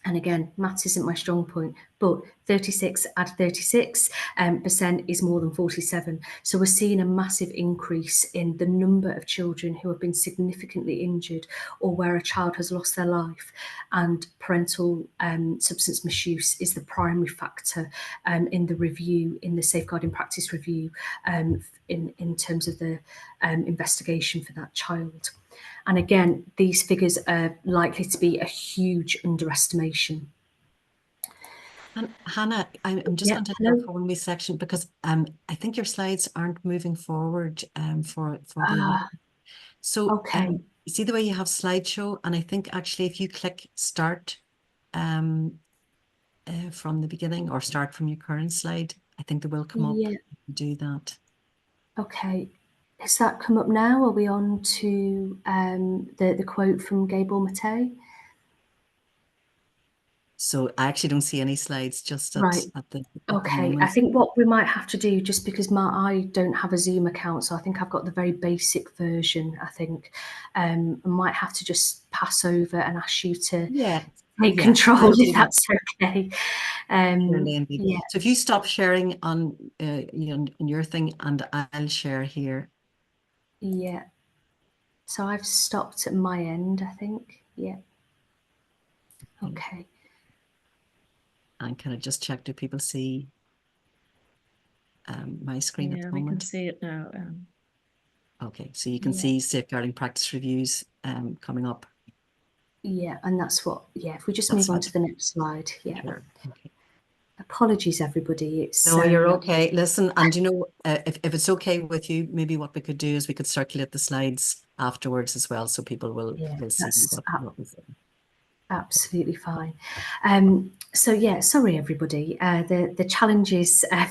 And again, maths isn't my strong point, but 36 out of 36% is more than 47. So we're seeing a massive increase in the number of children who have been significantly injured or where a child has lost their life. And parental substance misuse is the primary factor in the review, in the safeguarding practice review, in terms of the investigation for that child. And again, these figures are likely to be a huge underestimation. And Hannah, I'm just going to interrupt for one wee section because I think your slides aren't moving forward for the so okay. You see the way you have slideshow, and I think actually if you click start from the beginning or start from your current slide, I think they will come up. Do that. Okay. Has that come up now? Are we on to the quote from Gabor Mate? So I actually don't see any slides just at the Okay, moment. I think what we might have to do, just because I don't have a Zoom account, so I think I've got the very basic version, I think. I might have to just pass over and ask you to take control if that's okay. So if you stop sharing on your thing, and I'll share here. Yeah. So I've stopped at my end, I think. Yeah. Okay. And can I just check, do people see my screen at the moment? Yeah, we can see it now. Okay, so you can see safeguarding practice reviews coming up. Yeah, and that's what, if we just move on to the next slide. Yeah. Sure. Okay. Apologies, everybody. No, you're okay. Listen, and if it's okay with you, maybe what we could do is we could circulate the slides afterwards as well, so people will see what we're saying. Absolutely fine. So sorry everybody, the challenges of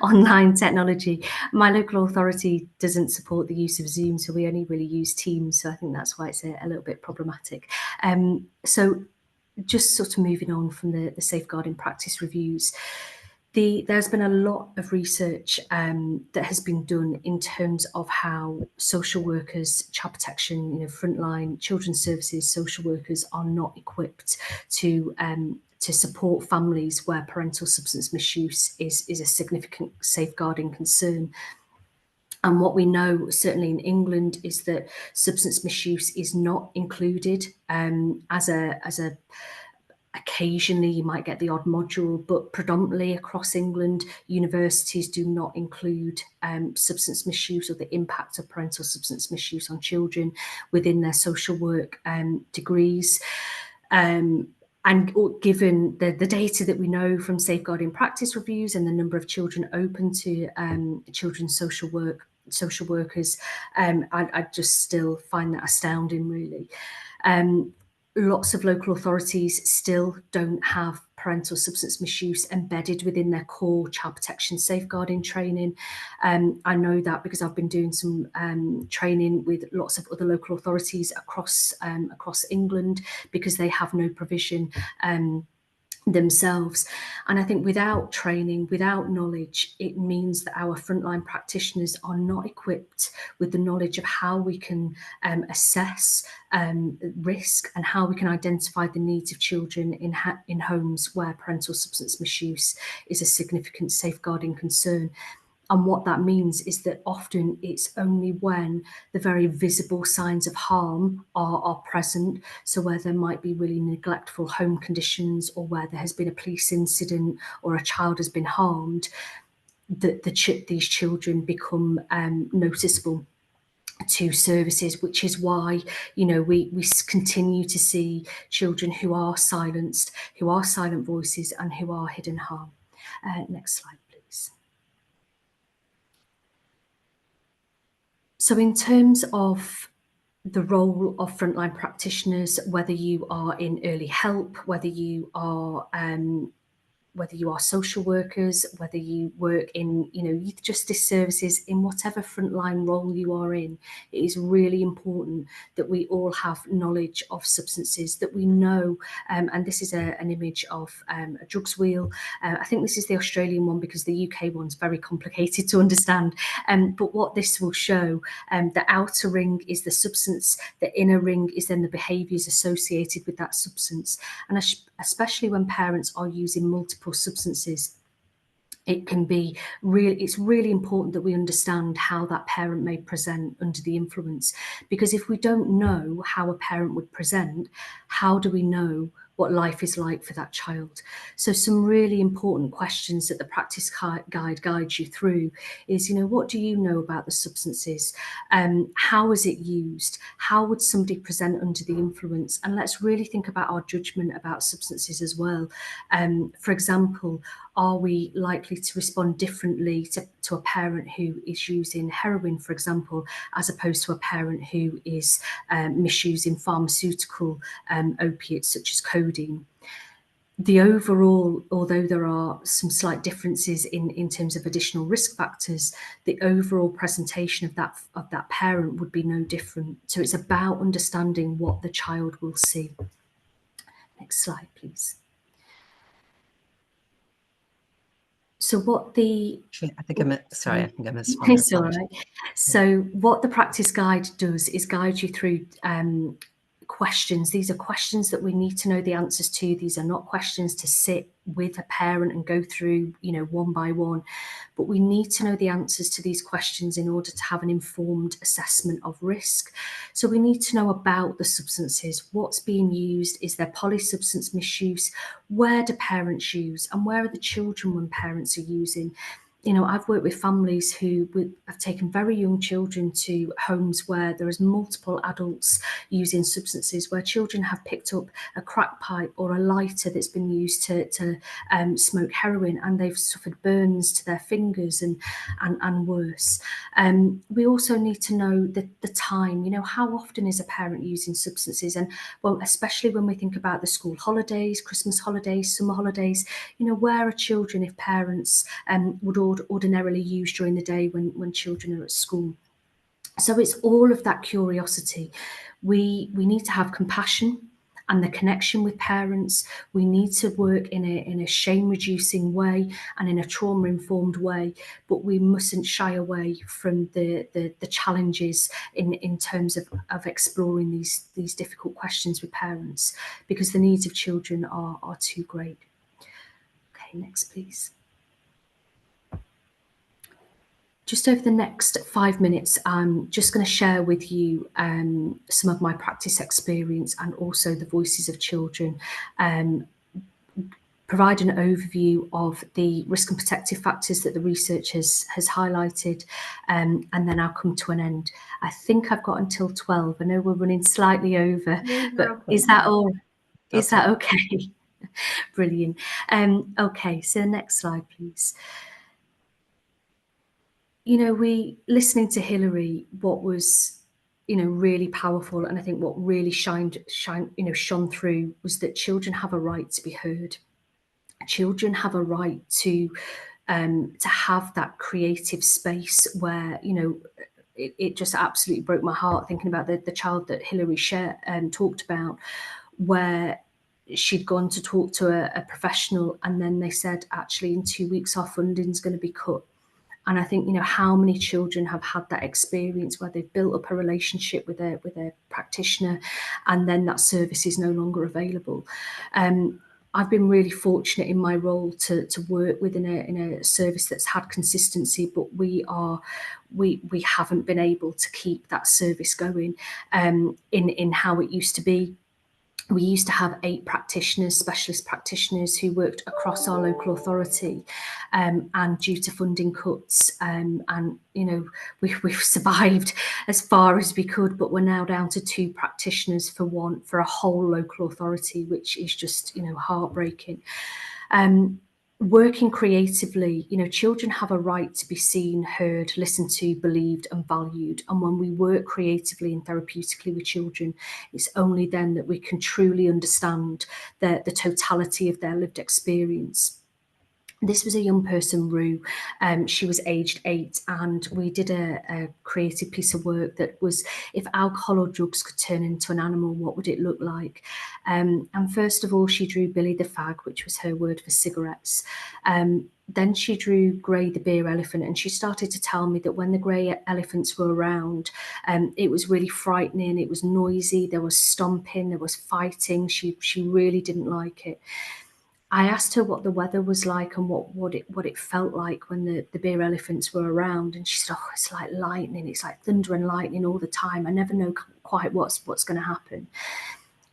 online technology. My local authority doesn't support the use of Zoom, so we only really use Teams, so I think that's why it's a little bit problematic. So just sort of moving on from the safeguarding practice reviews, there's been a lot of research that has been done in terms of how social workers, child protection, frontline children's services, social workers are not equipped to support families where parental substance misuse is a significant safeguarding concern. And what we know, certainly in England, is that substance misuse is not included as a occasionally you might get the odd module, but predominantly across England, universities do not include substance misuse or the impact of parental substance misuse on children within their social work degrees. And given the data that we know from safeguarding practice reviews and the number of children open to children's social workers, I just still find that astounding, really. Lots of local authorities still don't have parental substance misuse embedded within their core child protection safeguarding training. I know that because I've been doing some training with lots of other local authorities across England, because they have no provision themselves. And I think without training, without knowledge, it means that our frontline practitioners are not equipped with the knowledge of how we can assess risk and how we can identify the needs of children in homes where parental substance misuse is a significant safeguarding concern. And what that means is that often it's only when the very visible signs of harm are present, so where there might be really neglectful home conditions, or where there has been a police incident or a child has been harmed, that these children become noticeable to services, which is why, you know, we continue to see children who are silenced, who are silent voices, and who are hidden harm. Next slide, please. So in terms of the role of frontline practitioners, whether you are in early help, whether you are social workers, whether you work in, you know, youth justice services, in whatever frontline role you are in, it is really important that we all have knowledge of substances, that we know, and this is an image of a drugs wheel. I think this is the Australian one because the UK one's very complicated to understand. But what this will show, the outer ring is the substance, the inner ring is then the behaviours associated with that substance. And especially when parents are using multiple substances, it can be it's really important that we understand how that parent may present under the influence, because if we don't know how a parent would present, how do we know what life is like for that child? So some really important questions that the practice guide guides you through is, you know, what do you know about the substances? How is it used? How would somebody present under the influence? And let's really think about our judgment about substances as well. For example, are we likely to respond differently to a parent who is using heroin, for example, as opposed to a parent who is misusing pharmaceutical opiates such as codeine? The overall, although there are some slight differences in terms of additional risk factors, the overall presentation of that parent would be no different. So it's about understanding what the child will see. Next slide, please. So what the... I think I missed one. It's all right. So what the practice guide does is guide you through questions. These are questions that we need to know the answers to. These are not questions to sit with a parent and go through, you know, one by one, but we need to know the answers to these questions in order to have an informed assessment of risk. So we need to know about the substances, what's being used, is there polysubstance misuse, where do parents use, and where are the children when parents are using. You know, I've worked with families who have taken very young children to homes where there is multiple adults using substances, where children have picked up a crack pipe or a lighter that's been used to smoke heroin, and they've suffered burns to their fingers and worse. We also need to know the time, you know, how often is a parent using substances? And well, especially when we think about the school holidays, Christmas holidays, summer holidays, you know, where are children if parents would ordinarily use during the day when children are at school? So it's all of that curiosity. We need to have compassion and the connection with parents. We need to work in a shame-reducing way and in a trauma-informed way, but we mustn't shy away from the challenges in terms of exploring these difficult questions with parents, because the needs of children are too great. Okay, next please. Just over the next 5 minutes, I'm just going to share with you some of my practice experience and also the voices of children, provide an overview of the risk and protective factors that the research has highlighted, and then I'll come to an end. I think I've got until 12. I know we're running slightly over, but okay. Is that all? Is that okay? Brilliant. Okay, so next slide, please. You know, listening to Hilary, what was, you know, really powerful, and I think what really shone through was that children have a right to be heard. Children have a right to have that creative space where, you know, it just absolutely broke my heart thinking about the child that Hilary talked about, where she'd gone to talk to a professional, and then they said, actually, in 2 weeks, our funding's going to be cut. And I think, you know, how many children have had that experience where they've built up a relationship with a practitioner, and then that service is no longer available. I've been really fortunate in my role to work within a service that's had consistency, but we haven't been able to keep that service going in how it used to be. We used to have 8 practitioners, specialist practitioners, who worked across our local authority, and due to funding cuts, and you know, we've survived as far as we could, but we're now down to 2 practitioners for a whole local authority, which is just, you know, heartbreaking. Working creatively, you know, children have a right to be seen, heard, listened to, believed and valued. And when we work creatively and therapeutically with children, it's only then that we can truly understand the totality of their lived experience. This was a young person, Rue. She was aged 8, and we did a creative piece of work that was, if alcohol or drugs could turn into an animal, what would it look like? And first of all, she drew Billy the fag, which was her word for cigarettes. Then she drew Grey the beer elephant, and she started to tell me that when the grey elephants were around, it was really frightening, it was noisy, there was stomping, there was fighting. She really didn't like it. I asked her what the weather was like and what it felt like when the beer elephants were around, and she said, "Oh, it's like lightning. It's like thunder and lightning all the time. I never know quite what's going to happen."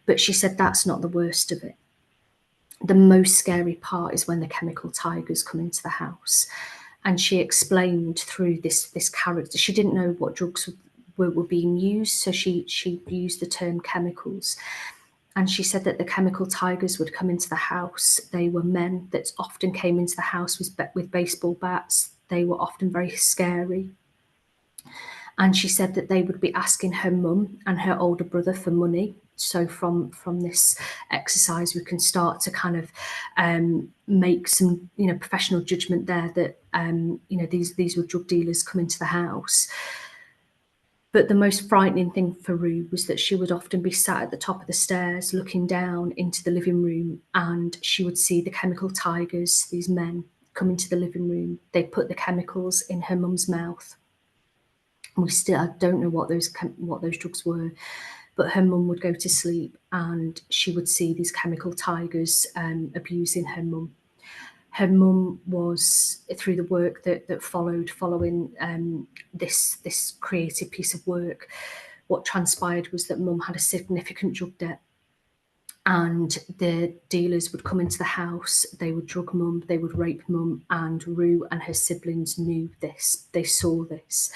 But she said that's not the worst of it. The most scary part is when the chemical tigers come into the house. And she explained through this character, she didn't know what drugs were being used, so she used the term chemicals. And she said that the chemical tigers would come into the house. They were men that often came into the house with baseball bats. They were often very scary. And she said that they would be asking her mum and her older brother for money. So from this exercise, we can start to kind of make some, you know, professional judgment there that, you know, these were drug dealers coming to the house. But the most frightening thing for Rue was that she would often be sat at the top of the stairs looking down into the living room, and she would see the chemical tigers, these men, come into the living room. They put the chemicals in her mum's mouth. I don't know what those drugs were, but her mum would go to sleep and she would see these chemical tigers abusing her mum. Her mum was, through the work that following this creative piece of work, what transpired was that mum had a significant drug debt, and the dealers would come into the house, they would drug mum, they would rape mum, and Rue and her siblings knew this, they saw this.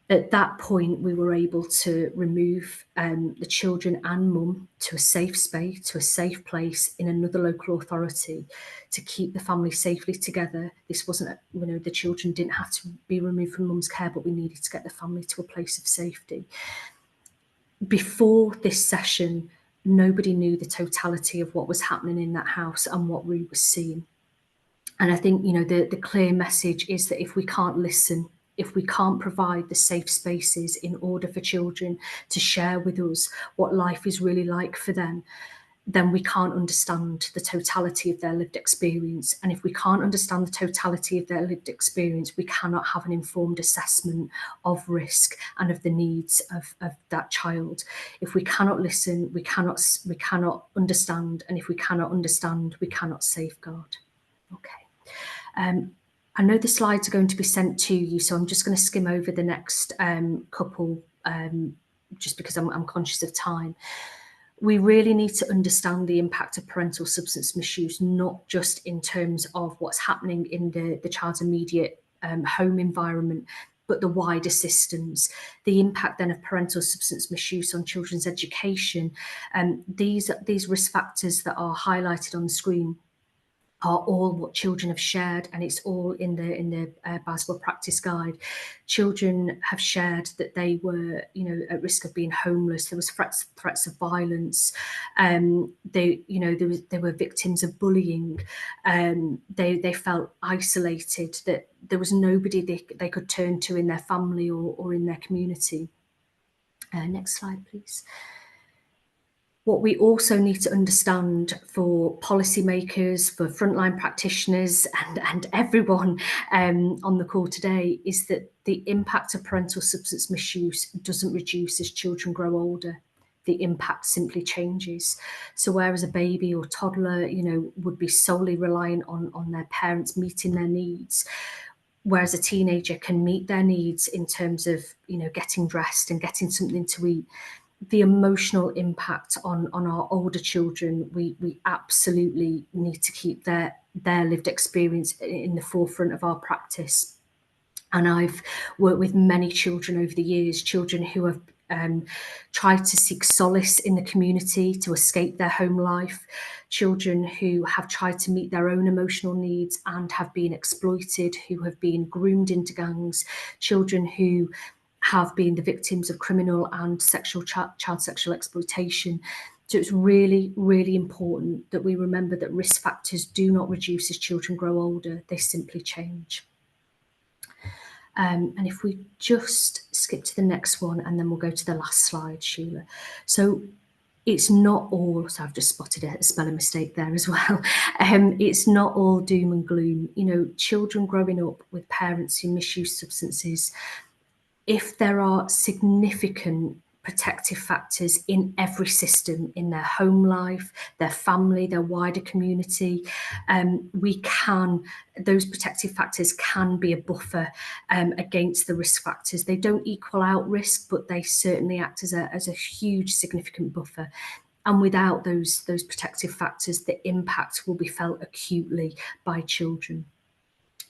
At that point, we were able to remove the children and mum to a safe space, to a safe place in another local authority to keep the family safely together. This wasn't, you know, the children didn't have to be removed from mum's care, but we needed to get the family to a place of safety. Before this session, nobody knew the totality of what was happening in that house and what Rue was seeing. And I think, you know, the clear message is that if we can't listen, if we can't provide the safe spaces in order for children to share with us what life is really like for them, then we can't understand the totality of their lived experience. And if we can't understand the totality of their lived experience, we cannot have an informed assessment of risk and of the needs of that child. If we cannot listen, we cannot understand. And if we cannot understand, we cannot safeguard. Okay. I know the slides are going to be sent to you, so I'm just going to skim over the next couple, just because I'm conscious of time. We really need to understand the impact of parental substance misuse, not just in terms of what's happening in the child's immediate home environment, but the wider systems, the impact then of parental substance misuse on children's education. These risk factors that are highlighted on the screen are all what children have shared, and it's all in the Basel Practice Guide. Children have shared that they were, you know, at risk of being homeless. There was threats of violence. They were victims of bullying. They felt isolated. That there was nobody they could turn to in their family or in their community. Next slide, please. What we also need to understand for policymakers, for frontline practitioners and everyone on the call today is that the impact of parental substance misuse doesn't reduce as children grow older. The impact simply changes. So whereas a baby or toddler, would be solely reliant on their parents meeting their needs, whereas a teenager can meet their needs in terms of, getting dressed and getting something to eat, the emotional impact on our older children, we absolutely need to keep their lived experience in the forefront of our practice. And I've worked with many children over the years, children who have tried to seek solace in the community to escape their home life, children who have tried to meet their own emotional needs and have been exploited, who have been groomed into gangs, children who have been the victims of criminal and child sexual exploitation. So it's really, really important that we remember that risk factors do not reduce as children grow older, they simply change. And if we just skip to the next one, and then we'll go to the last slide, Sheila. So it's not all, so I've just spotted a spelling mistake there as well. It's not all doom and gloom. Children growing up with parents who misuse substances, if there are significant protective factors in every system, in their home life, their family, their wider community, those protective factors can be a buffer against the risk factors. They don't equal out risk, but they certainly act as a huge significant buffer. And without those protective factors, the impact will be felt acutely by children.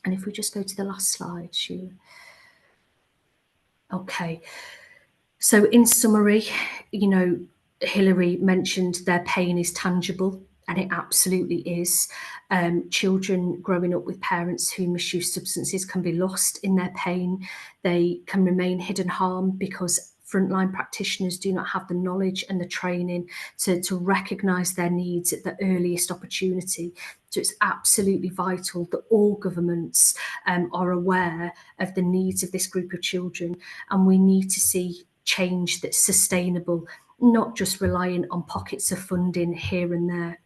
And if we just go to the last slide, Sheila. Okay, so in summary, Hilary mentioned their pain is tangible, and it absolutely is. Children growing up with parents who misuse substances can be lost in their pain. They can remain hidden harm because frontline practitioners do not have the knowledge and the training to recognise their needs at the earliest opportunity. So it's absolutely vital that all governments are aware of the needs of this group of children, and we need to see change that's sustainable, not just relying on pockets of funding here and there.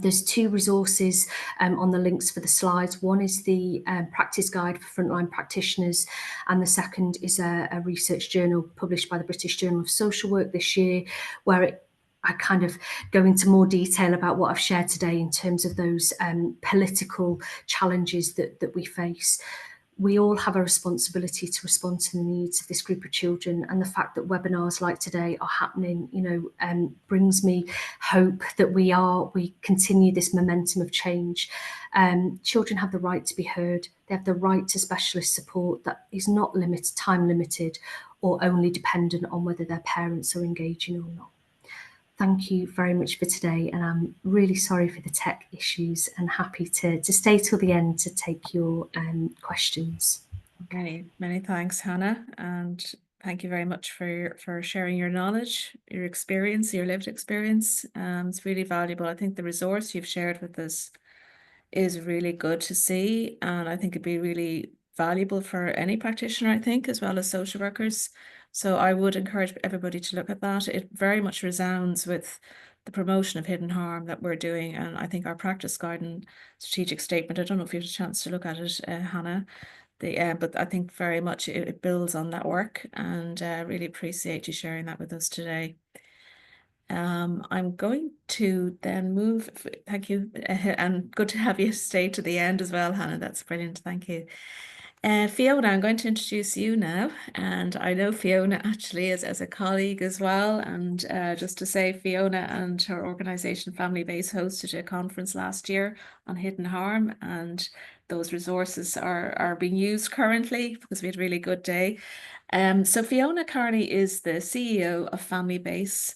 There's two resources on the links for the slides. One is the practice guide for frontline practitioners, and the second is a research journal published by the British Journal of Social Work this year, where I kind of go into more detail about what I've shared today in terms of those political challenges that we face. We all have a responsibility to respond to the needs of this group of children, and the fact that webinars like today are happening, brings me hope that we continue this momentum of change. Children have the right to be heard. They have the right to specialist support that is not time limited or only dependent on whether their parents are engaging or not. Thank you very much for today, and I'm really sorry for the tech issues and happy to stay till the end to take your questions. Many thanks, Hannah, and thank you very much for sharing your knowledge, your experience, your lived experience. It's really valuable. I think the resource you've shared with us is really good to see, and I think it'd be really valuable for any practitioner, I think, as well as social workers. So I would encourage everybody to look at that. It very much resounds with the promotion of hidden harm that we're doing, and I think our practice guide and strategic statement, I don't know if you had a chance to look at it, Hannah, but I think very much it builds on that work, and really appreciate you sharing that with us today. I'm going to then move, thank you, and good to have you stay to the end as well, Hannah, that's brilliant, thank you. Fiona, I'm going to introduce you now, and I know Fiona actually as a colleague as well, and just to say, Fiona and her organisation Familibase hosted a conference last year on hidden harm, and those resources are being used currently because we had a really good day. So Fiona Kearney is the CEO of Familibase,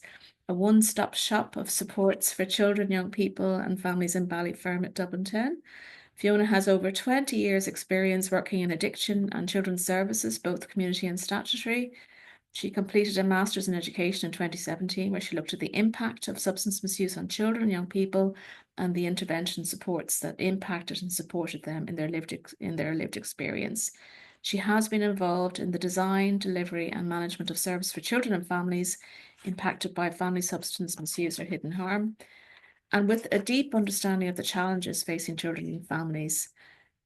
a one-stop shop of supports for children, young people and families in Ballyfermot, Dublin Town. Fiona has over 20 years experience working in addiction and children's services, both community and statutory. She completed a Master's in Education in 2017, where she looked at the impact of substance misuse on children and young people and the intervention supports that impacted and supported them in their lived experience. She has been involved in the design, delivery and management of service for children and families impacted by family substance misuse or hidden harm. And with a deep understanding of the challenges facing children and families,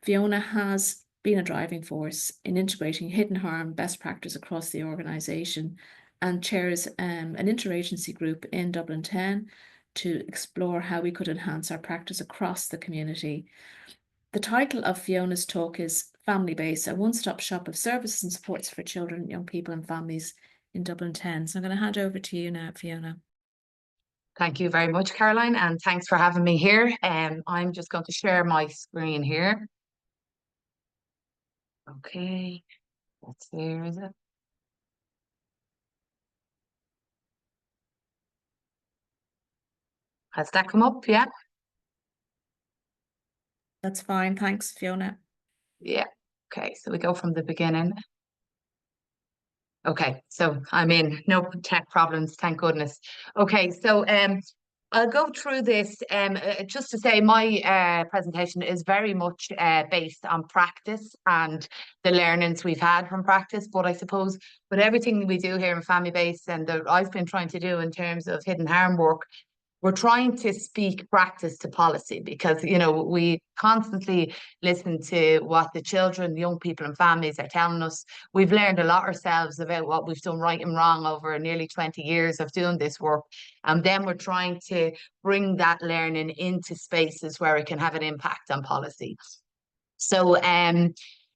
Fiona has been a driving force in integrating hidden harm best practice across the organisation and chairs an interagency group in Dublin 10 to explore how we could enhance our practice across the community. The title of Fiona's talk is Familibase, a one-stop shop of services and supports for children, young people and families in Dublin 10. So I'm going to hand over to you now, Fiona. Thank you very much, Caroline, and thanks for having me here. I'm just going to share my screen here. Okay, that's there, is it? Has that come up? Yeah. That's fine. Thanks, Fiona. Yeah. Okay, so we go from the beginning. Okay, so I'm in, no tech problems, thank goodness. Okay, so I'll go through this just to say my presentation is very much based on practice and the learnings we've had from practice. But I suppose with everything we do here in Familibase and that I've been trying to do in terms of hidden harm work, we're trying to speak practice to policy because, you know, we constantly listen to what the children, young people and families are telling us. We've learned a lot ourselves about what we've done right and wrong over nearly 20 years of doing this work. And then we're trying to bring that learning into spaces where it can have an impact on policy. So,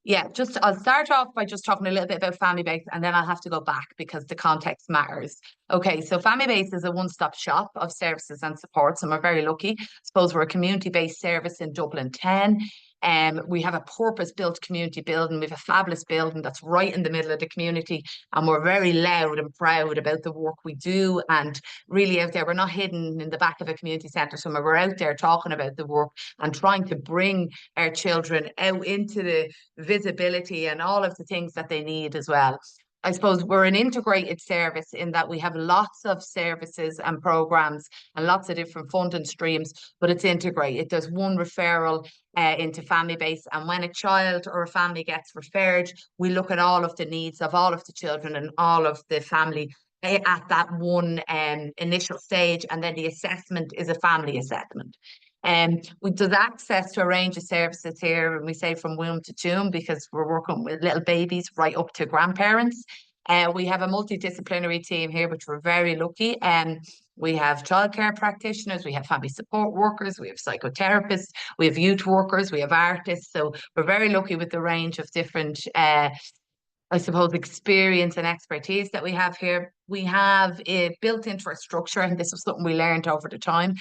yeah, I'll start off by just talking a little bit about Familibase and then I'll have to go back because the context matters. Okay, so Familibase is a one-stop shop of services and supports and we're very lucky. I suppose we're a community-based service in Dublin 10. We have a purpose-built community building. We have a fabulous building that's right in the middle of the community and we're very loud and proud about the work we do and really out there. We're not hidden in the back of a community centre somewhere. We're out there talking about the work and trying to bring our children out into the visibility and all of the things that they need as well. I suppose we're an integrated service in that we have lots of services and programs and lots of different funding streams, but it's integrated. There's one referral into Familibase, and when a child or a family gets referred, we look at all of the needs of all of the children and all of the family at that one initial stage, and then the assessment is a family assessment. There's access to a range of services here, and we say from womb to tomb because we're working with little babies right up to grandparents. We have a multidisciplinary team here, which we're very lucky. We have childcare practitioners, we have family support workers, we have psychotherapists, we have youth workers, we have artists. So we're very lucky with the range of different I suppose, experience and expertise that we have here. We have it built into our structure, and this is something we learned over the time.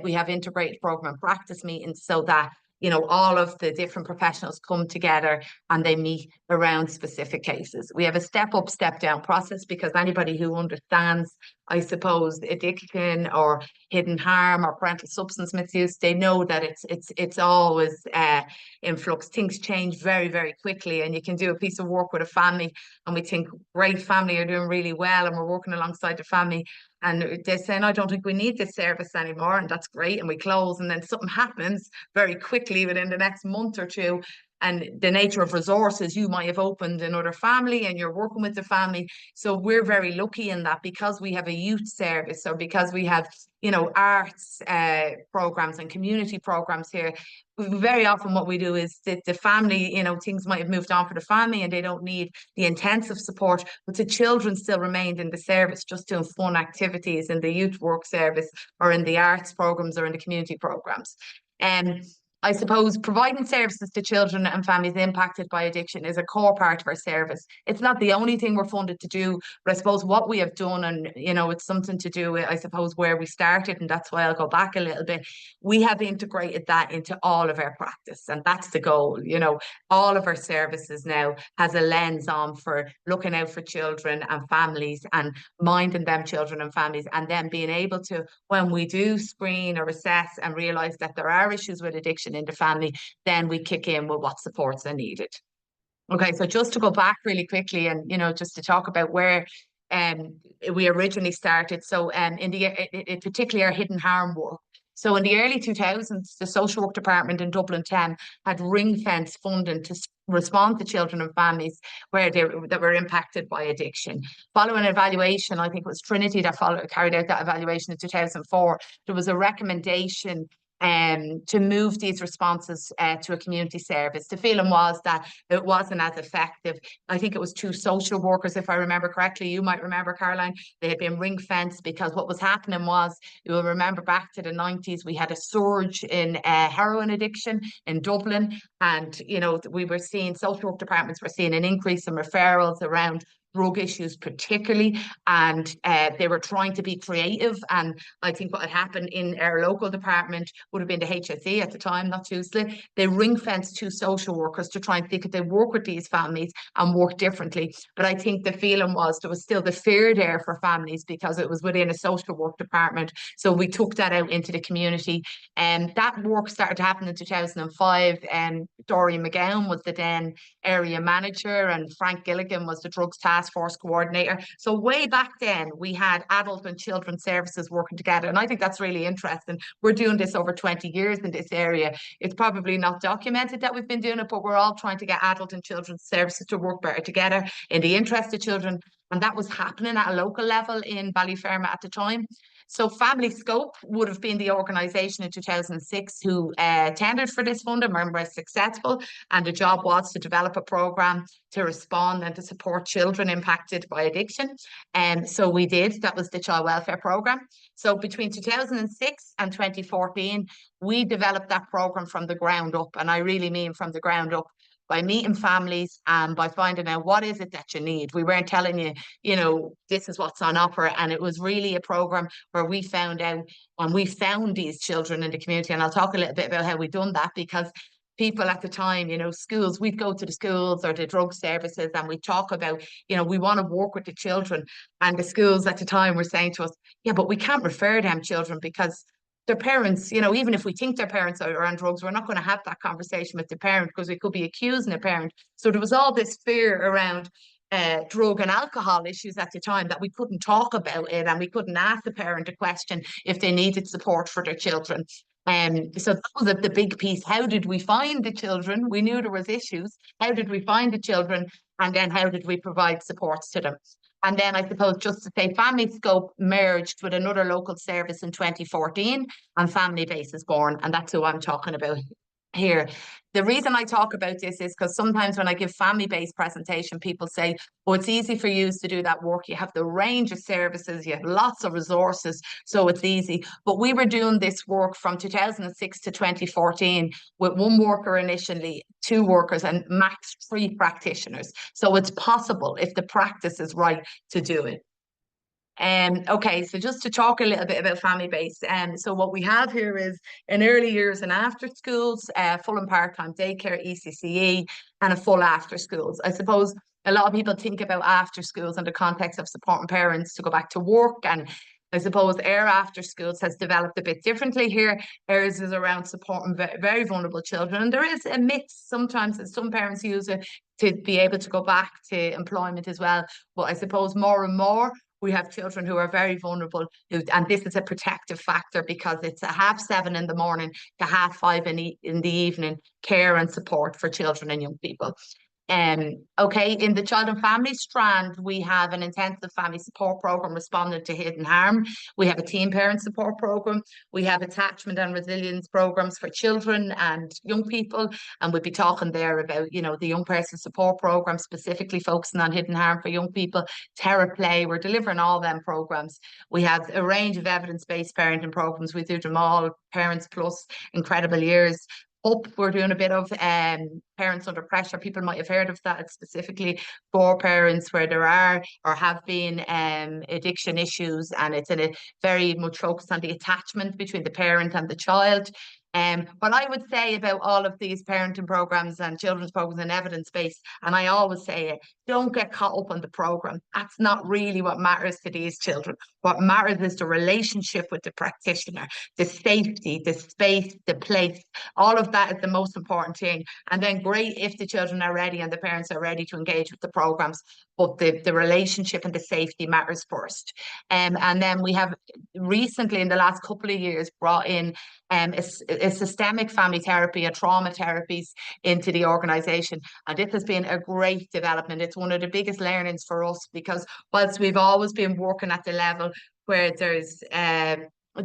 We have integrated program and practice meetings so that, you know, all of the different professionals come together and they meet around specific cases. We have a step up, step down process because anybody who understands, I suppose, addiction or hidden harm or parental substance misuse, they know that it's always in flux. Things change very, very quickly, and you can do a piece of work with a family and we think, great, family are doing really well and we're working alongside the family. And they're saying, I don't think we need this service anymore. And that's great. And we close. And then something happens very quickly within the next month or two. And the nature of resources, you might have opened another family and you're working with the family. So we're very lucky in that because we have a youth service or because we have, you know, arts programs and community programs here. Very often what we do is the family, you know, things might have moved on for the family and they don't need the intensive support, but the children still remained in the service, just doing fun activities in the youth work service or in the arts programs or in the community programs. I suppose providing services to children and families impacted by addiction is a core part of our service. It's not the only thing we're funded to do, but I suppose what we have done, and you know, it's something to do with, I suppose, where we started, and that's why I'll go back a little bit. We have integrated that into all of our practice, and that's the goal. You know, all of our services now has a lens on for looking out for children and families and minding them children and families, and then being able to, when we do screen or assess and realise that there are issues with addiction in the family, then we kick in with what supports are needed. Okay, so just to go back really quickly and, you know, just to talk about where we originally started. So in particular our hidden harm work. So in the early 2000s, the social work department in Dublin 10 had ring-fence funding to respond to children and families that were impacted by addiction. Following an evaluation, I think it was Trinity that carried out that evaluation in 2004, there was a recommendation to move these responses to a community service. The feeling was that it wasn't as effective. I think it was 2 social workers, if I remember correctly. You might remember, Caroline, they had been ring fenced, because what was happening was, you will remember back to the 90s, we had a surge in heroin addiction in Dublin. And, you know, we were seeing, social work departments were seeing an increase in referrals around drug issues particularly, and they were trying to be creative. And I think what had happened in our local department would have been the HSE at the time, not Tusla. They ring-fenced 2 social workers to try and think if they work with these families and work differently. But I think the feeling was there was still the fear there for families because it was within a social work department. So we took that out into the community, and that work started to happen in 2005. And Dorian McGowan was the then area manager, and Frank Gilligan was the drugs task force coordinator. So way back then we had adult and children's services working together, and I think that's really interesting. We're doing this over 20 years in this area. It's probably not documented that we've been doing it, but we're all trying to get adult and children's services to work better together in the interest of children, and that was happening at a local level in Ballyferma at the time. So Family Scope would have been the organisation in 2006 who tendered for this funding, and were successful, and the job was to develop a programme to respond and to support children impacted by addiction. And so we did. That was the Child Welfare Programme. So between 2006 and 2014, we developed that programme from the ground up, and I really mean from the ground up, by meeting families and by finding out what is it that you need. We weren't telling you, you know, this is what's on offer. And it was really a program where we found out, and we found these children in the community. And I'll talk a little bit about how we've done that, because people at the time, you know, schools, we'd go to the schools or the drug services and we talk about, you know, we want to work with the children. And the schools at the time were saying to us, yeah, but we can't refer them children because their parents, you know, even if we think their parents are on drugs, we're not going to have that conversation with the parent because we could be accusing a parent. So there was all this fear around drug and alcohol issues at the time that we couldn't talk about it, and we couldn't ask the parent a question if they needed support for their children. So that was the big piece. How did we find the children? We knew there was issues. How did we find the children? And then how did we provide supports to them? And then I suppose just to say, Family Scope merged with another local service in 2014, and Familibase is born, and that's who I'm talking about here. The reason I talk about this is because sometimes when I give family-based presentation, people say, oh, it's easy for you to do that work. You have the range of services, you have lots of resources, so it's easy. But we were doing this work from 2006 to 2014 with 1 worker initially, 2 workers, and max 3 practitioners. So it's possible if the practice is right to do it. Okay, so just to talk a little bit about Familibase. So what we have here is in early years and after schools, full and part-time daycare, ECCE, and a full after schools. I suppose a lot of people think about after schools in the context of supporting parents to go back to work, and I suppose our after schools has developed a bit differently here. Ours is around supporting very vulnerable children, and there is a mix sometimes that some parents use it to be able to go back to employment as well. But I suppose more and more we have children who are very vulnerable, and this is a protective factor because it's a 7:30 in the morning to 5:30 in the evening, care and support for children and young people. Okay, in the child and family strand, we have an intensive family support program responding to hidden harm. We have a teen parent support program. We have attachment and resilience programs for children and young people. And we'll be talking there about, you know, the young person support program, specifically focusing on hidden harm for young people. TerraPlay, we're delivering all them programs. We have a range of evidence-based parenting programs. We do them all, Parents Plus, Incredible Years. Up, we're doing a bit of parents under pressure. People might have heard of that. It's specifically for parents where there are or have been addiction issues, and it's very much focused on the attachment between the parent and the child. What I would say about all of these parenting programs and children's programs and evidence-based, and I always say it, don't get caught up on the program. That's not really what matters to these children. What matters is the relationship with the practitioner, the safety, the space, the place. All of that is the most important thing. And then great if the children are ready and the parents are ready to engage with the programs, but the relationship and the safety matters first. And then we have recently, in the last couple of years, brought in a a systemic family therapy and trauma therapies into the organisation. And this has been a great development. It's one of the biggest learnings for us, because whilst we've always been working at the level where there's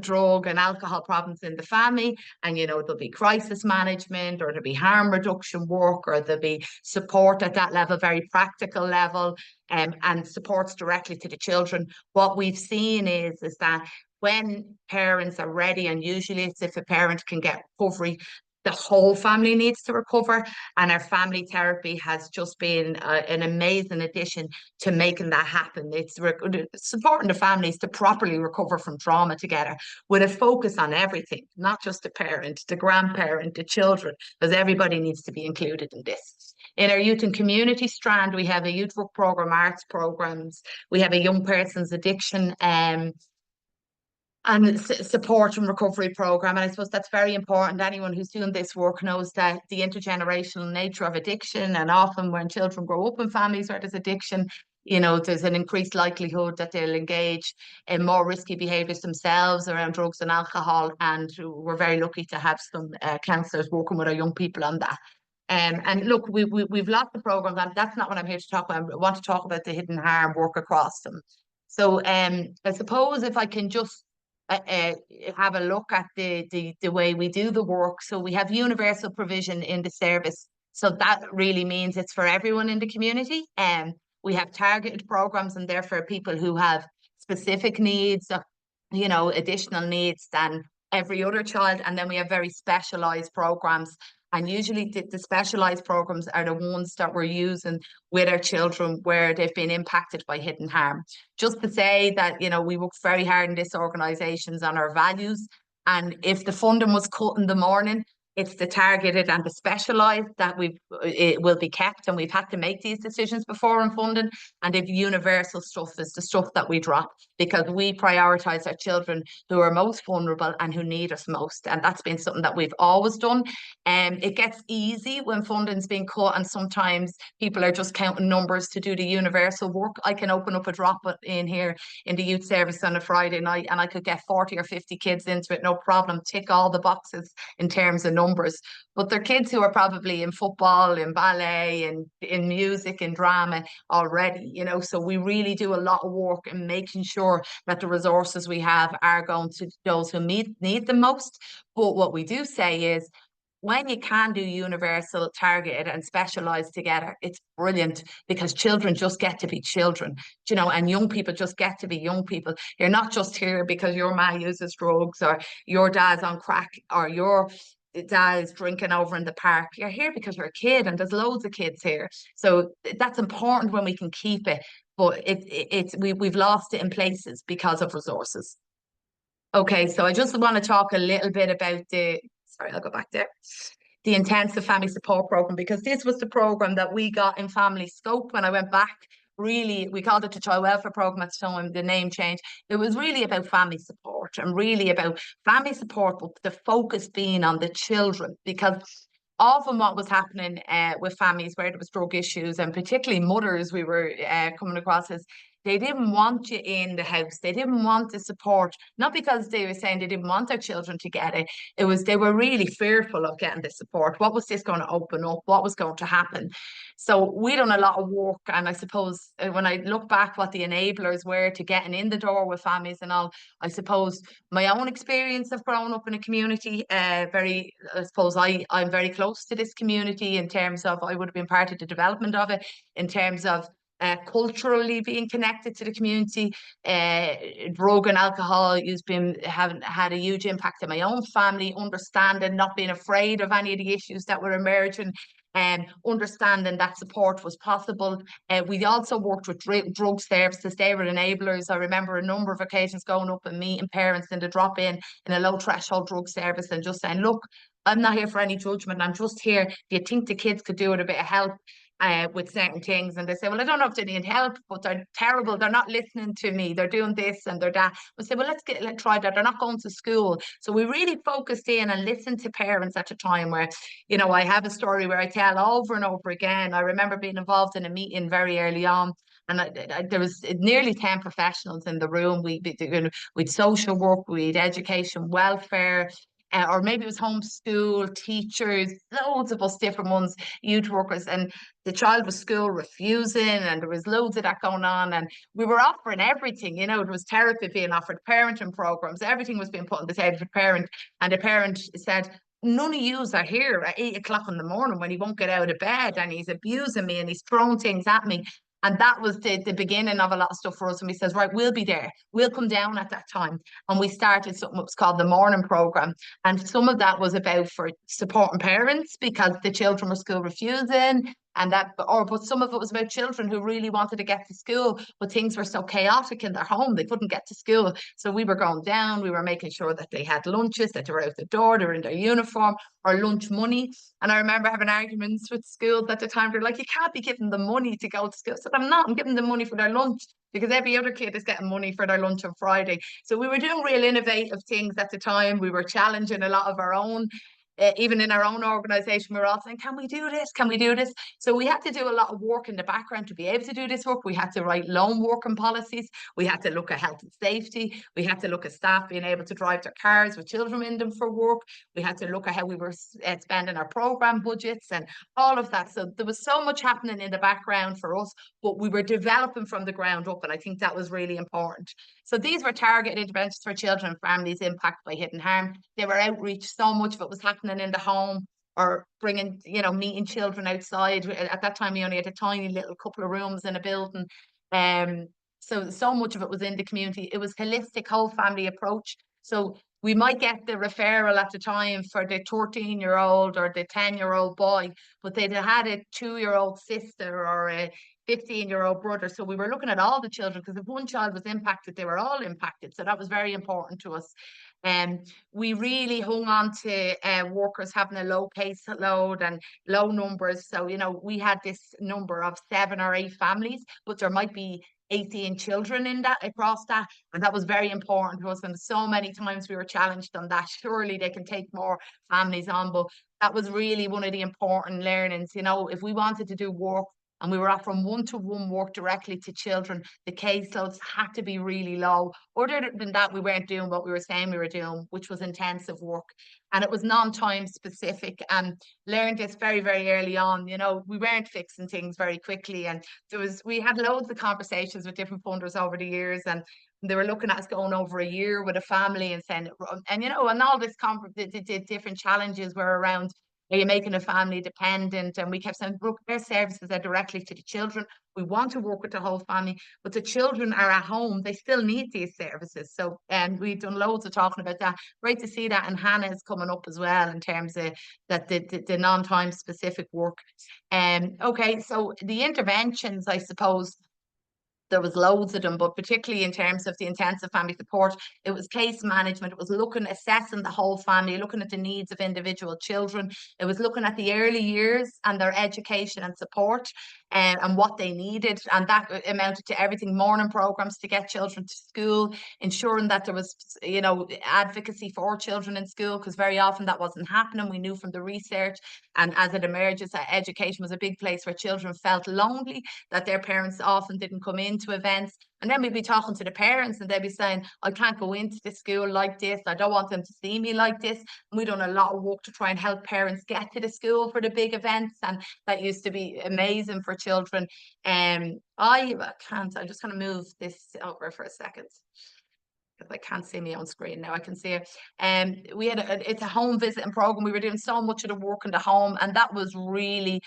drug and alcohol problems in the family, and there'll be crisis management, or there'll be harm reduction work, or there'll be support at that level, very practical level, and supports directly to the children. What we've seen is that when parents are ready, and usually it's if a parent can get recovery, the whole family needs to recover, and our family therapy has just been an amazing addition to making that happen. It's supporting the families to properly recover from trauma together, with a focus on everything, not just the parent, the grandparent, the children, because everybody needs to be included in this. In our youth and community strand, we have a youth work program, arts programs, we have a young person's addiction and support and recovery program. And I suppose that's very important. Anyone who's doing this work knows that the intergenerational nature of addiction, and often when children grow up in families where there's addiction, there's an increased likelihood that they'll engage in more risky behaviours themselves around drugs and alcohol. And we're very lucky to have some counsellors working with our young people on that. And look, we've lots of programs, and that's not what I'm here to talk about. I want to talk about the hidden harm work across them. So I suppose if I can just have a look at the way we do the work. So we have universal provision in the service. So that really means it's for everyone in the community. We have targeted programs, and therefore people who have specific needs, additional needs than every other child. And then we have very specialised programs. And usually the specialised programs are the ones that we're using with our children where they've been impacted by hidden harm. Just to say that, we work very hard in this organisations on our values. And if the funding was cut in the morning, it's the targeted and the specialised that it will be kept, and we've had to make these decisions before in funding. And if universal stuff is the stuff that we drop, because we prioritise our children who are most vulnerable and who need us most. And that's been something that we've always done. It gets easy when funding's being cut, and sometimes people are just counting numbers to do the universal work. I can open up a drop in here in the youth service on a Friday night, and I could get 40 or 50 kids into it, no problem, tick all the boxes in terms of numbers. But they're kids who are probably in football, in ballet, and in music, and drama already, so we really do a lot of work in making sure that the resources we have are going to those who need them most. But what we do say is, when you can do universal, targeted and specialised together, it's brilliant, because children just get to be children, and young people just get to be young people. You're not just here because your ma uses drugs, or your dad's on crack, or your dad is drinking over in the park. You're here because you're a kid, and there's loads of kids here. So that's important when we can keep it, but we've lost it in places because of resources. Okay, so I just want to talk a little bit about I'll go back there. The intensive family support program, because this was the program that we got in Family Scope when I went back. Really, we called it the Child Welfare Program at the time, the name change. It was really about family support, and really about family support, but the focus being on the children, because often what was happening with families where there was drug issues, and particularly mothers we were coming across, is they didn't want you in the house. They didn't want the support, not because they were saying they didn't want their children to get it. It was they were really fearful of getting the support. What was this going to open up? What was going to happen? So we done a lot of work, and I suppose when I look back what the enablers were to getting in the door with families and all, I suppose my own experience of growing up in a community, I'm very close to this community in terms of I would have been part of the development of it, in terms of culturally being connected to the community. Drug and alcohol use having had a huge impact on my own family, understanding, not being afraid of any of the issues that were emerging, and understanding that support was possible. We also worked with drug services. They were enablers. I remember a number of occasions going up and meeting parents in the drop-in in a low threshold drug service, and just saying, look, I'm not here for any judgment. I'm just here. Do you think the kids could do with a bit of help with certain things? And they say, well, I don't know if they need help, but they're terrible. They're not listening to me. They're doing this and they're that. We say, well, let's try that. They're not going to school. So we really focused in and listened to parents at a time where, I have a story where I tell over and over again. I remember being involved in a meeting very early on, and there was nearly 10 professionals in the room. We'd social work, we'd education, welfare, or maybe it was homeschool, teachers, loads of us different ones, youth workers, and the child was school refusing, and there was loads of that going on, and we were offering everything, you know, there was therapy being offered, parenting programs, everything was being put on the table for the parent, and the parent said, none of yous are here at 8 o'clock in the morning when he won't get out of bed, and he's abusing me and he's throwing things at me. And that was the beginning of a lot of stuff for us. And we says, right, we'll be there. We'll come down at that time. And we started something that was called the morning program. And some of that was about for supporting parents because the children were school refusing. And that, but some of it was about children who really wanted to get to school, but things were so chaotic in their home, they couldn't get to school. So we were going down, we were making sure that they had lunches, that they were out the door, they were in their uniform, or lunch money. And I remember having arguments with schools at the time. They're like, you can't be giving them money to go to school. I said, I'm not, I'm giving them money for their lunch, because every other kid is getting money for their lunch on Friday. So we were doing real innovative things at the time. We were challenging a lot of our own. Even in our own organisation, we were all saying, can we do this? Can we do this? So we had to do a lot of work in the background to be able to do this work. We had to write lone working policies. We had to look at health and safety. We had to look at staff being able to drive their cars with children in them for work. We had to look at how we were spending our programme budgets and all of that. So there was so much happening in the background for us, but we were developing from the ground up. And I think that was really important. So these were targeted interventions for children and families impacted by hidden harm. They were outreach. So much of it was happening in the home, or bringing, you know, meeting children outside. At that time, we only had a tiny little couple of rooms in a building. So much of it was in the community. It was holistic, whole family approach. So we might get the referral at the time for the 13-year-old or the 10-year-old boy, but they'd had a 2-year-old sister or a 15-year-old brother. So we were looking at all the children, because if one child was impacted, they were all impacted. So that was very important to us. We really hung on to workers having a low caseload and low numbers. So, you know, we had this number of 7 or 8 families, but there might be 18 children in that, across that, and that was very important to us. And so many times we were challenged on that. Surely they can take more families on, but that was really one of the important learnings. You know, if we wanted to do work and we were offering one-to-one work directly to children, the caseloads had to be really low. Other than that, we weren't doing what we were saying we were doing, which was intensive work. And it was non-time specific, and learned this very, very early on. You know, we weren't fixing things very quickly. And we had loads of conversations with different funders over the years, and they were looking at us going over a year with a family and saying, and you know, and all this the different challenges were around, are you making a family dependent? And we kept saying, look, their services are directly to the children. We want to work with the whole family, but the children are at home. They still need these services. So, and we've done loads of talking about that. Great to see that. And Hannah is coming up as well in terms of that the non-time specific work. Okay, so the interventions, I suppose, there was loads of them, but particularly in terms of the intensive family support, it was case management. It was assessing the whole family, looking at the needs of individual children. It was looking at the early years and their education and support, and what they needed. And that amounted to everything: morning programs to get children to school, ensuring that there was, you know, advocacy for children in school, because very often that wasn't happening. We knew from the research, and as it emerges, that education was a big place where children felt lonely, that their parents often didn't come into events. And then we'd be talking to the parents and they'd be saying, I can't go into the school like this. I don't want them to see me like this. And we've done a lot of work to try and help parents get to the school for the big events. And that used to be amazing for children. I'm just going to move this over for a second. I can't see me on screen now. I can see it. We had it's a home visiting program. We were doing so much of the work in the home, and that was really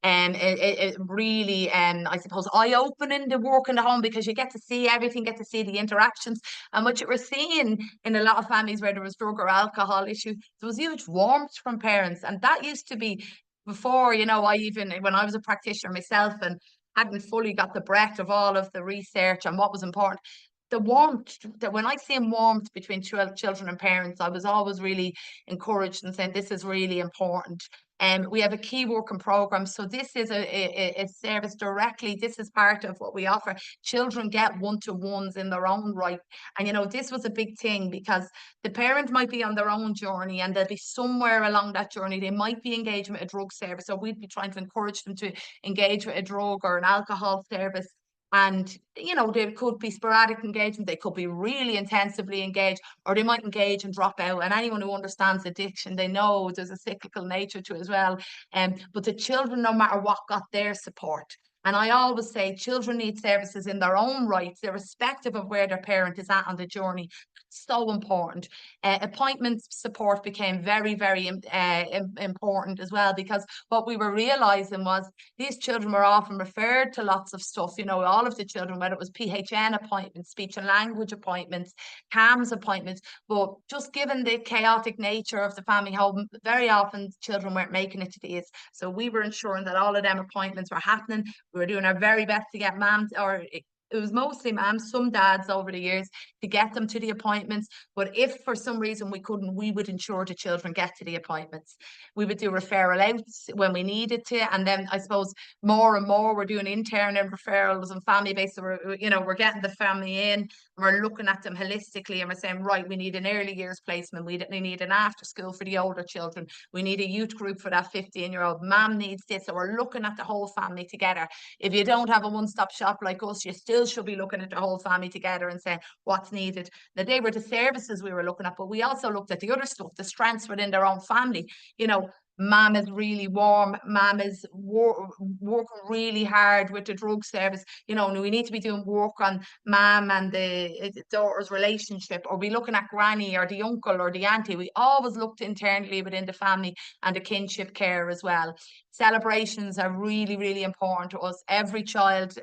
it really I suppose eye-opening, the work in the home, because you get to see everything, get to see the interactions. And what you were seeing in a lot of families where there was drug or alcohol issues, there was huge warmth from parents. And that used to be before, you know, when I was a practitioner myself and hadn't fully got the breadth of all of the research and what was important, the warmth, that when I see warmth between children and parents, I was always really encouraged and saying this is really important. We have a key working program. So this is a service directly. This is part of what we offer. Children get one-to-ones in their own right. And, you know, this was a big thing, because the parent might be on their own journey and they'll be somewhere along that journey. They might be engaging with a drug service, or we'd be trying to encourage them to engage with a drug or an alcohol service. And, you know, there could be sporadic engagement, they could be really intensively engaged, or they might engage and drop out. And anyone who understands addiction, they know there's a cyclical nature to it as well. But the children, no matter what, got their support. And I always say children need services in their own rights, irrespective of where their parent is at on the journey. So important. Appointment support became very, very important as well, because what we were realizing was these children were often referred to lots of stuff, you know, all of the children, whether it was PHN appointments, speech and language appointments, CAMS appointments, but just given the chaotic nature of the family home, very often children weren't making it to these. So we were ensuring that all of them appointments were happening. We were doing our very best to get mums, or it was mostly mums, some dads over the years, to get them to the appointments. But if for some reason we couldn't, we would ensure the children get to the appointments. We would do referral outs when we needed to. And then I suppose more and more we're doing intern and referrals and Familibase. So we're, you know, we're getting the family in, and we're looking at them holistically, and we're saying, right, we need an early years placement. We need an after school for the older children. We need a youth group for that 15-year-old. Mum needs this. So we're looking at the whole family together. If you don't have a one-stop shop like us, you still should be looking at the whole family together and saying what's needed. Now, they were the services we were looking at, but we also looked at the other stuff, the strengths within their own family. You know, mom is really warm, mom is working really hard with the drug service. You know, we need to be doing work on mom and the daughter's relationship, or be looking at granny or the uncle or the auntie. We always looked internally within the family and the kinship care as well. Celebrations are really, really important to us. Every child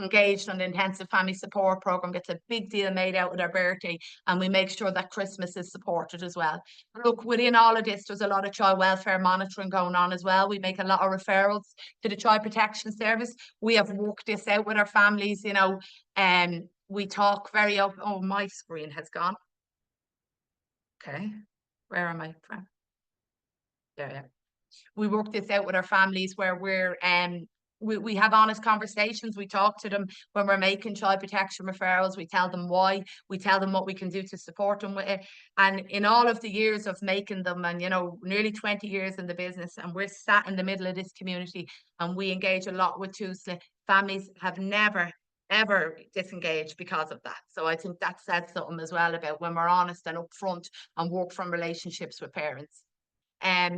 engaged on the intensive family support program gets a big deal made out of their birthday, and we make sure that Christmas is supported as well. Look, within all of this, there's a lot of child welfare monitoring going on as well. We make a lot of referrals to the Child Protection Service. We have worked this out with our families, you know, and we talk very open. Oh, my screen has gone. Okay, where am I from? There, yeah. We work this out with our families where we have honest conversations. We talk to them when we're making child protection referrals. We tell them why. We tell them what we can do to support them with it. And in all of the years of making them, and, you know, nearly 20 years in the business, and we're sat in the middle of this community, and we engage a lot with Tusla, families have never, ever disengaged because of that. So I think that says something as well about when we're honest and upfront and work from relationships with parents.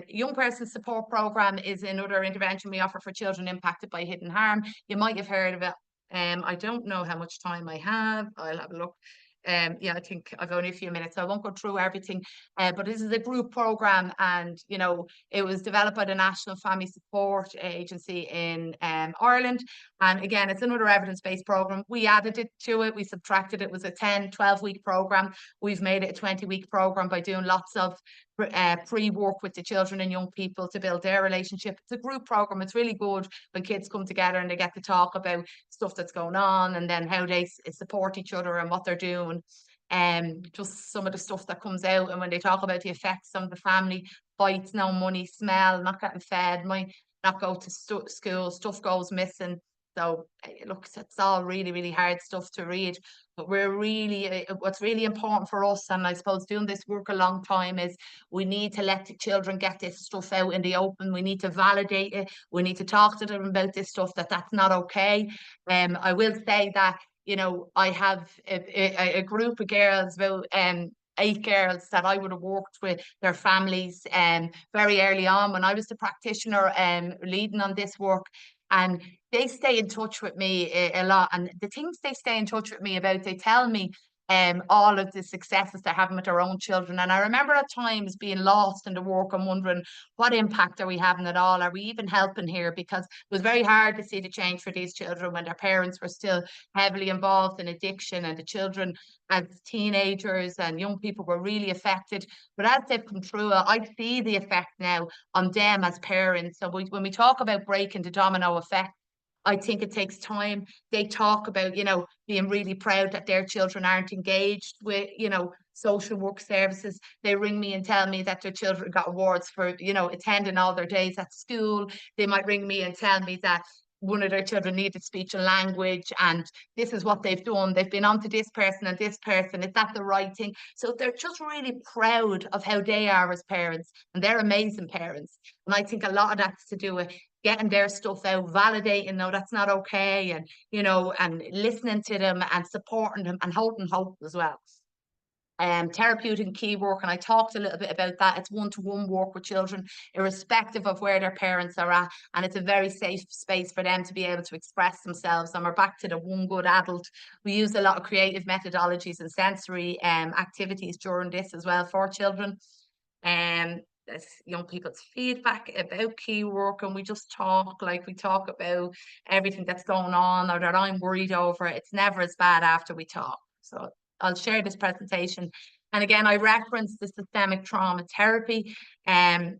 Young Person Support Programme is another intervention we offer for children impacted by hidden harm. You might have heard of it. I don't know how much time I have. I'll have a look. Yeah, I think I've only a few minutes, so I won't go through everything. But this is a group programme, and, you know, it was developed by the National Family Support Agency in Ireland. And again, it's another evidence-based programme. We added it to it. We subtracted it. It was a 10, 12-week programme. We've made it a 20-week programme by doing lots of pre-work with the children and young people to build their relationship. It's a group program. It's really good when kids come together and they get to talk about stuff that's going on, and then how they support each other and what they're doing. Just some of the stuff that comes out, and when they talk about the effects on the family: fights, no money, smell, not getting fed, might not go to school, stuff goes missing. So look, it's all really, really hard stuff to read, but we're really, what's really important for us, and I suppose doing this work a long time, is we need to let the children get this stuff out in the open. We need to validate it. We need to talk to them about this stuff, that's not okay. I will say that, you know, I have a group of girls, about 8 girls, that I would have worked with their families very early on when I was the practitioner leading on this work. And they stay in touch with me a lot. And the things they stay in touch with me about, they tell me all of the successes they're having with their own children. And I remember at times being lost in the work and wondering, what impact are we having at all? Are we even helping here? Because it was very hard to see the change for these children when their parents were still heavily involved in addiction, and the children as teenagers and young people were really affected. But as they've come through it, I see the effect now on them as parents. So when we talk about breaking the domino effect, I think it takes time. They talk about, you know, being really proud that their children aren't engaged with, you know, social work services. They ring me and tell me that their children got awards for, you know, attending all their days at school. They might ring me and tell me that one of their children needed speech and language, and this is what they've done. They've been on to this person and this person. Is that the right thing? So they're just really proud of how they are as parents, and they're amazing parents. And I think a lot of that's to do with getting their stuff out, validating, no, that's not okay, and, you know, and listening to them and supporting them and holding hope as well. Therapeutic key work, and I talked a little bit about that. It's one-to-one work with children, irrespective of where their parents are at, and it's a very safe space for them to be able to express themselves. And we're back to the one good adult. We use a lot of creative methodologies and sensory activities during this as well for children. There's young people's feedback about key work, and we just talk, like we talk about everything that's going on or that I'm worried over. It's never as bad after we talk. So I'll share this presentation. And again, I referenced the systemic trauma therapy. And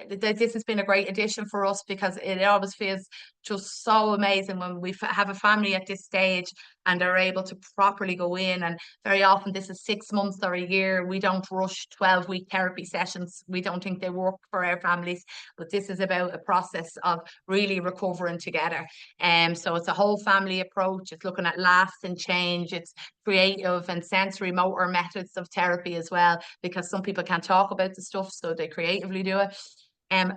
this has been a great addition for us, because it always feels just so amazing when we have a family at this stage and are able to properly go in. And very often this is 6 months or a year. We don't rush 12-week therapy sessions. We don't think they work for our families, but this is about a process of really recovering together. So it's a whole family approach. It's looking at lasting change. It's creative and sensory motor methods of therapy as well, because some people can't talk about the stuff, so they creatively do it.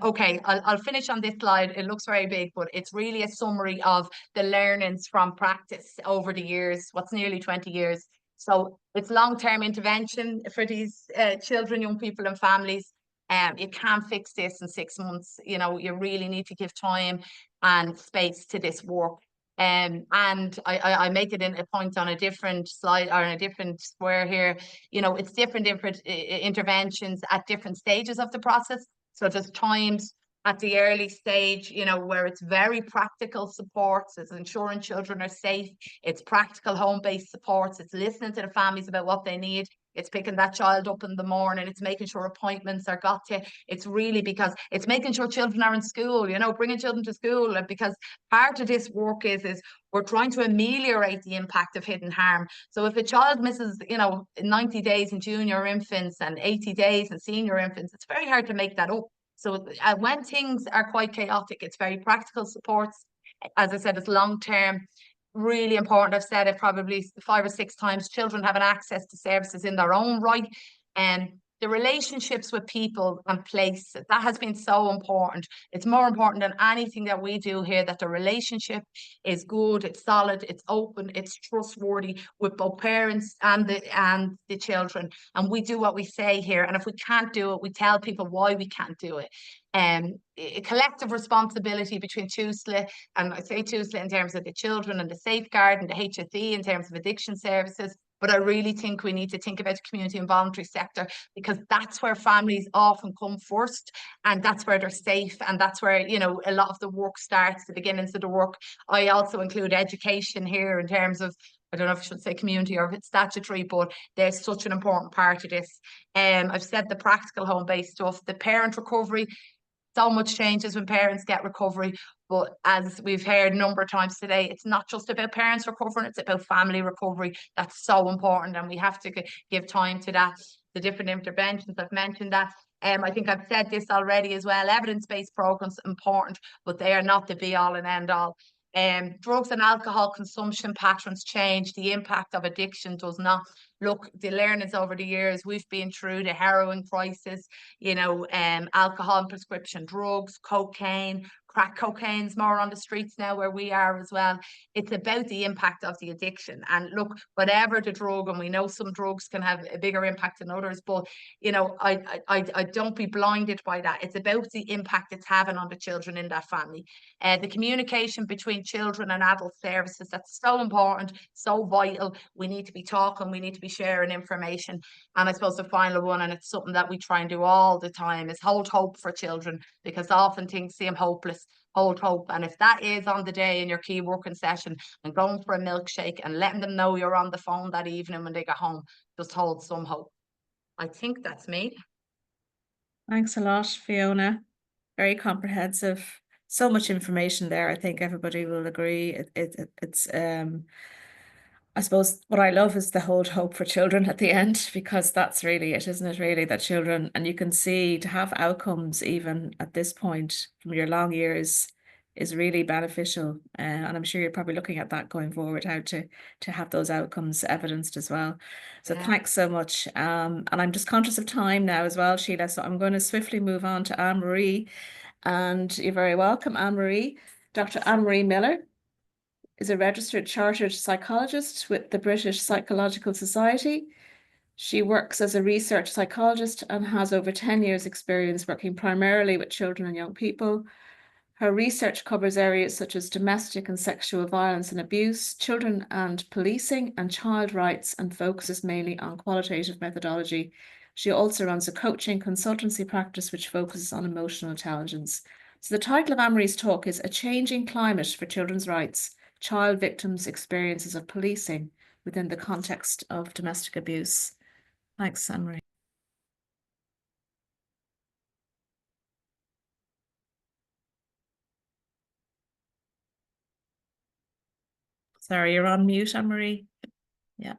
Okay, I'll finish on this slide. It looks very big, but it's really a summary of the learnings from practice over the years, what's nearly 20 years. So it's long-term intervention for these children, young people and families. You can't fix this in 6 months. You know, you really need to give time and space to this work. And I make it in a point on a different slide or in a different square here. You know, it's different interventions at different stages of the process. So there's times at the early stage, you know, where it's very practical supports, it's ensuring children are safe, it's practical home-based supports, it's listening to the families about what they need, it's picking that child up in the morning, it's making sure appointments are got to. It's really because it's making sure children are in school, you know, bringing children to school. And because part of this work is we're trying to ameliorate the impact of hidden harm. So if a child misses, you know, 90 days in junior infants and 80 days in senior infants, it's very hard to make that up. So when things are quite chaotic, it's very practical supports. As I said, it's long-term. Really important. I've said it probably 5 or 6 times. Children having access to services in their own right, and the relationships with people and place, that has been so important. It's more important than anything that we do here, that the relationship is good, it's solid, it's open, it's trustworthy with both parents and the children. And we do what we say here. And if we can't do it, we tell people why we can't do it. A collective responsibility between Tusla, and I say Tusla in terms of the children and the safeguard, and the HSE in terms of addiction services. But I really think we need to think about the community and voluntary sector, because that's where families often come first, and that's where they're safe, and that's where, you know, a lot of the work starts, the beginnings of the work. I also include education here in terms of, I don't know if I should say community or if it's statutory, but there's such an important part of this. I've said the practical home-based stuff, the parent recovery. So much changes when parents get recovery, but as we've heard a number of times today, it's not just about parents recovering, it's about family recovery. That's so important, and we have to give time to that. The different interventions, I've mentioned that. I think I've said this already as well. Evidence-based programs are important, but they are not the be-all and end-all. Drugs and alcohol consumption patterns change. The impact of addiction does not. Look, the learnings over the years, we've been through the heroin crisis, you know, alcohol and prescription drugs, cocaine, crack cocaine's more on the streets now where we are as well. It's about the impact of the addiction. And look, whatever the drug, and we know some drugs can have a bigger impact than others, but, you know, I don't be blinded by that. It's about the impact it's having on the children in that family. The communication between children and adult services, that's so important, so vital. We need to be talking, we need to be sharing information. And I suppose the final one, and it's something that we try and do all the time, is hold hope for children, because often things seem hopeless. Hold hope. And if that is on the day in your key working session and going for a milkshake and letting them know you're on the phone that evening when they get home, just hold some hope. I think that's me. Thanks a lot, Fiona. Very comprehensive. So much information there. I think everybody will agree. It's I suppose what I love is the hold hope for children at the end, because that's really it, isn't it? Really, that children, and you can see to have outcomes even at this point from your long years is really beneficial. And I'm sure you're probably looking at that going forward, how to have those outcomes evidenced as well. So thanks so much. And I'm just conscious of time now as well, Sheila. So I'm going to swiftly move on to Annemarie. And you're very welcome, Annemarie. Dr. Annemarie Millar is a registered chartered psychologist with the British Psychological Society. She works as a research psychologist and has over 10 years experience working primarily with children and young people. Her research covers areas such as domestic and sexual violence and abuse, children and policing, and child rights, and focuses mainly on qualitative methodology. She also runs a coaching consultancy practice which focuses on emotional intelligence. So the title of Annemarie's talk is A Changing Climate for Children's Rights, Child Victims' Experiences of Policing within the Context of Domestic Abuse. Thanks, Annemarie. Sorry, you're on mute, Annemarie. Yeah.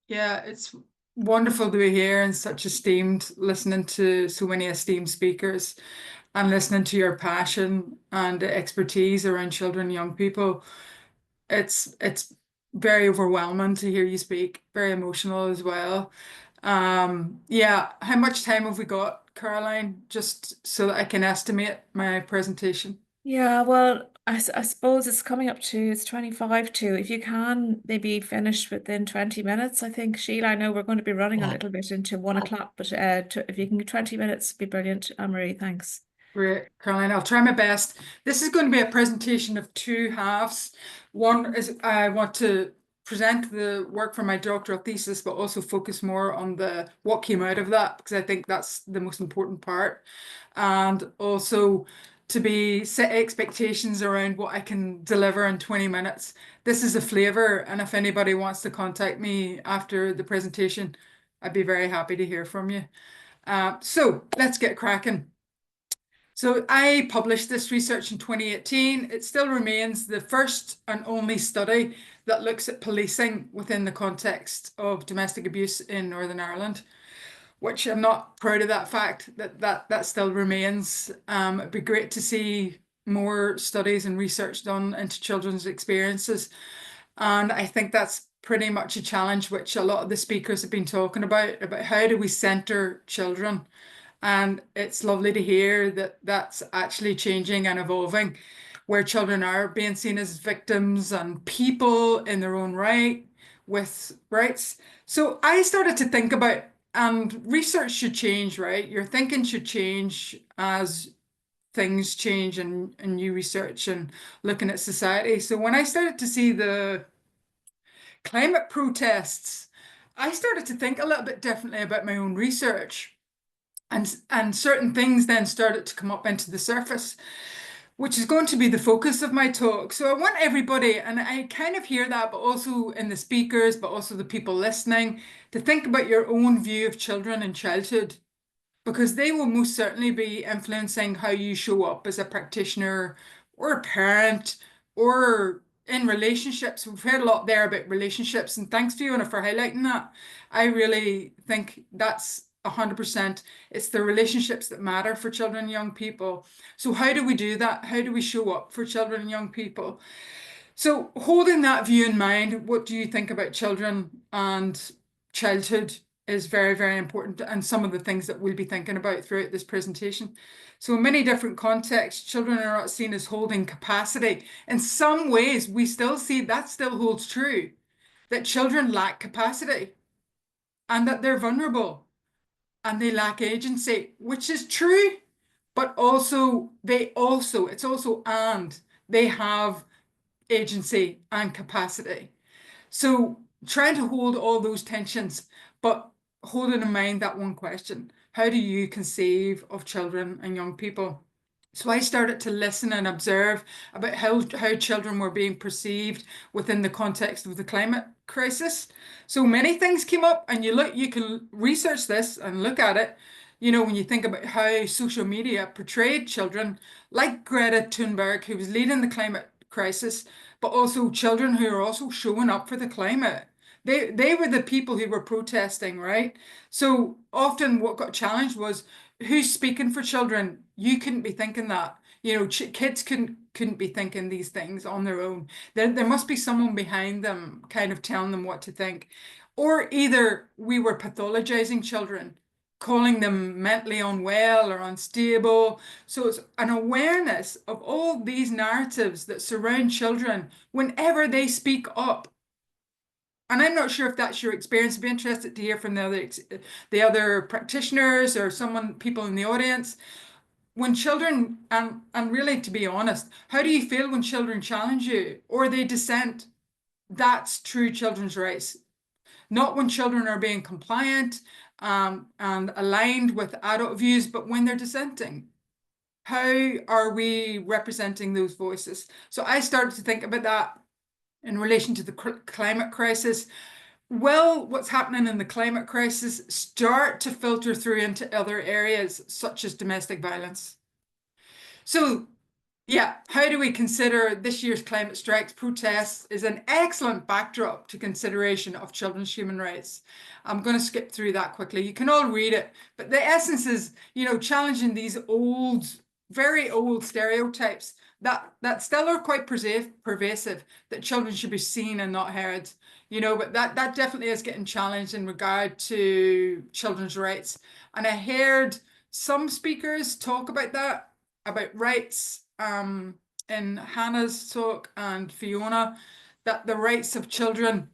Yeah, it's wonderful to be here and such esteemed, listening to so many esteemed speakers and listening to your passion and expertise around children and young people. It's very overwhelming to hear you speak, very emotional as well. Yeah, how much time have we got, Caroline, just so that I can estimate my presentation? Yeah, well, I suppose it's coming up to, it's 25 to, if you can maybe finish within 20 minutes, I think, Sheila, I know we're going to be running a little bit into 1 o'clock, but if you can get 20 minutes, be brilliant. Annemarie, thanks. Great, Caroline, I'll try my best. This is going to be a presentation of two halves. One is I want to present the work for my doctoral thesis, but also focus more on what came out of that, because I think that's the most important part. And also to set expectations around what I can deliver in 20 minutes. This is a flavor, and if anybody wants to contact me after the presentation, I'd be very happy to hear from you. So let's get cracking. So I published this research in 2018. It still remains the first and only study that looks at policing within the context of domestic abuse in Northern Ireland, which I'm not proud of that fact, that still remains. It'd be great to see more studies and research done into children's experiences. And I think that's pretty much a challenge which a lot of the speakers have been talking about how do we centre children. And it's lovely to hear that that's actually changing and evolving, where children are being seen as victims and people in their own right with rights. So I started to think about, research should change, right? Your thinking should change as things change and new research and looking at society. So when I started to see the climate protests, I started to think a little bit differently about my own research. And certain things then started to come up into the surface, which is going to be the focus of my talk. So I want everybody, and I kind of hear that, but also in the speakers, but also the people listening, to think about your own view of children and childhood, because they will most certainly be influencing how you show up as a practitioner or a parent or in relationships. We've heard a lot there about relationships, and thanks, Fiona, for highlighting that. I really think that's 100%. It's the relationships that matter for children and young people. So how do we do that? How do we show up for children and young people? So holding that view in mind, what do you think about children and childhood is very, very important, and some of the things that we'll be thinking about throughout this presentation. So in many different contexts, children are not seen as holding capacity. In some ways, we still see that still holds true, that children lack capacity and that they're vulnerable and they lack agency, which is true, but also they have agency and capacity. So trying to hold all those tensions, but holding in mind that one question: how do you conceive of children and young people? So I started to listen and observe about how children were being perceived within the context of the climate crisis. So many things came up, and you can research this and look at it. You know, when you think about how social media portrayed children, like Greta Thunberg, who was leading the climate crisis, but also children who are also showing up for the climate. They were the people who were protesting, right? So often what got challenged was, who's speaking for children? You couldn't be thinking that. You know, kids couldn't be thinking these things on their own. There must be someone behind them kind of telling them what to think. Or either we were pathologizing children, calling them mentally unwell or unstable. So it's an awareness of all these narratives that surround children whenever they speak up. And I'm not sure if that's your experience. I'd be interested to hear from the other practitioners or people in the audience. When children, and really to be honest, how do you feel when children challenge you or they dissent? That's true children's rights. Not when children are being compliant and aligned with adult views, but when they're dissenting. How are we representing those voices? So I started to think about that in relation to the climate crisis. Will what's happening in the climate crisis start to filter through into other areas, such as domestic violence? So yeah, how do we consider this year's climate strikes protests is an excellent backdrop to consideration of children's human rights. I'm going to skip through that quickly. You can all read it, but the essence is, challenging these old, very old stereotypes that still are quite pervasive, that children should be seen and not heard, but that definitely is getting challenged in regard to children's rights. And I heard some speakers talk about that, about rights, in Hannah's talk and Fiona, that the rights of children,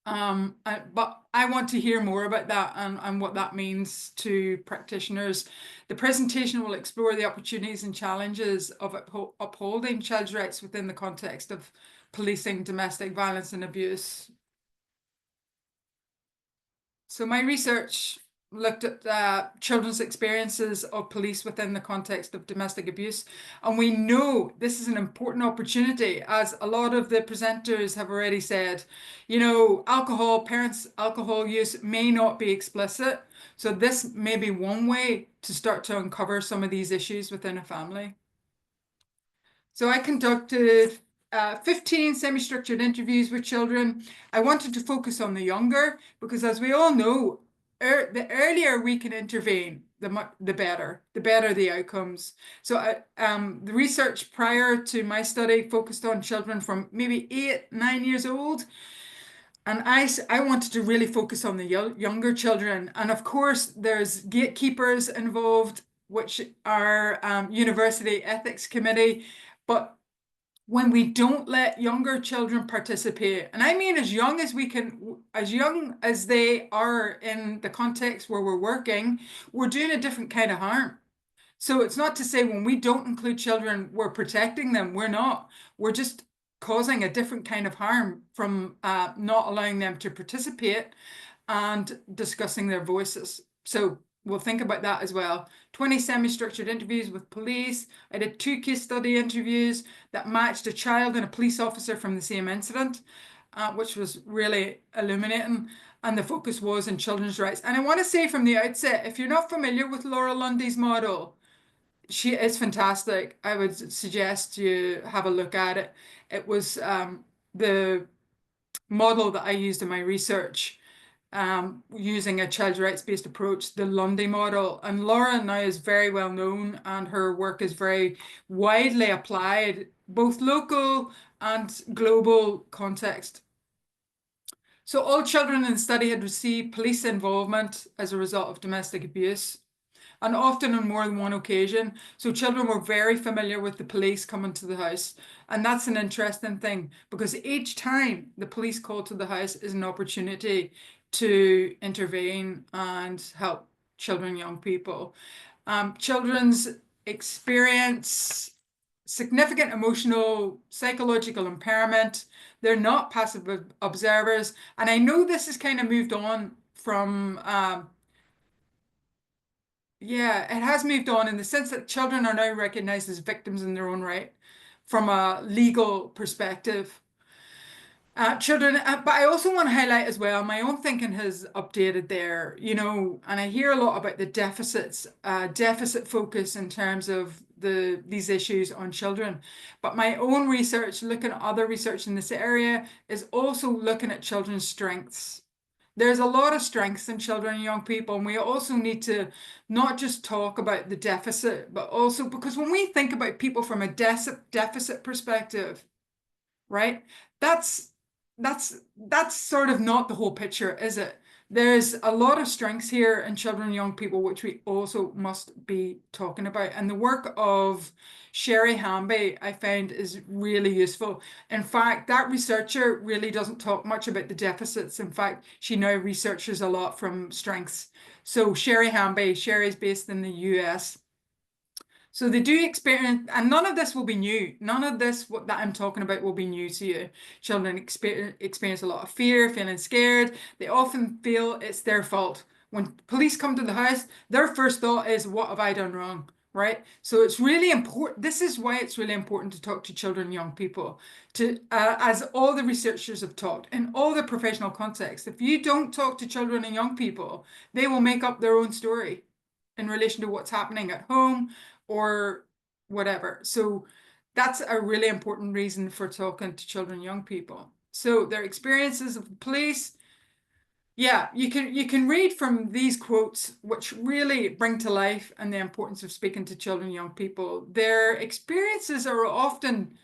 but I want to hear more about that and what that means to practitioners. The presentation will explore the opportunities and challenges of upholding children's rights within the context of policing domestic violence and abuse. So my research looked at children's experiences of police within the context of domestic abuse. And we know this is an important opportunity, as a lot of the presenters have already said, parents' alcohol use may not be explicit. So this may be one way to start to uncover some of these issues within a family. So I conducted 15 semi-structured interviews with children. I wanted to focus on the younger, because as we all know, the earlier we can intervene, the better the outcomes. So the research prior to my study focused on children from maybe 8, 9 years old. And I wanted to really focus on the younger children. And of course, there's gatekeepers involved, which are University Ethics Committee. But when we don't let younger children participate, and I mean as young as we can, as young as they are in the context where we're working, we're doing a different kind of harm. So it's not to say when we don't include children, we're protecting them. We're not. We're just causing a different kind of harm from not allowing them to participate and discussing their voices. So we'll think about that as well. 20 semi-structured interviews with police. I did 2 case study interviews that matched a child and a police officer from the same incident, which was really illuminating. And the focus was on children's rights. And I want to say from the outset, if you're not familiar with Laura Lundy's model, she is fantastic. I would suggest you have a look at it. It was the model that I used in my research, using a child rights-based approach, the Lundy model. And Laura now is very well known, and her work is very widely applied, both local and global context. So all children in the study had received police involvement as a result of domestic abuse, and often on more than one occasion. So children were very familiar with the police coming to the house. And that's an interesting thing, because each time the police call to the house is an opportunity to intervene and help children, young people. Children's experience significant emotional, psychological impairment. They're not passive observers. And I know this has kind of moved on from, yeah, it has moved on in the sense that children are now recognized as victims in their own right from a legal perspective. But I also want to highlight as well, my own thinking has updated there, and I hear a lot about the deficit focus in terms of these issues on children. But my own research, looking at other research in this area, is also looking at children's strengths. There's a lot of strengths in children and young people, and we also need to not just talk about the deficit, but also, because when we think about people from a deficit perspective, right, that's sort of not the whole picture, is it? There's a lot of strengths here in children and young people, which we also must be talking about. And the work of Hilary Henriques, I find, is really useful. In fact, that researcher really doesn't talk much about the deficits. In fact, she now researches a lot from strengths. So Hilary Henriques, Sherry is based in the US. So they do experience, and none of this will be new. None of this that I'm talking about will be new to you. Children experience a lot of fear, feeling scared. They often feel it's their fault. When police come to the house, their first thought is, what have I done wrong? Right? So it's really important. This is why it's really important to talk to children and young people. As all the researchers have talked, in all the professional contexts, if you don't talk to children and young people, they will make up their own story in relation to what's happening at home or whatever. So that's a really important reason for talking to children and young people. So their experiences of the police, yeah, you can read from these quotes, which really bring to life and the importance of speaking to children and young people. Their experiences are often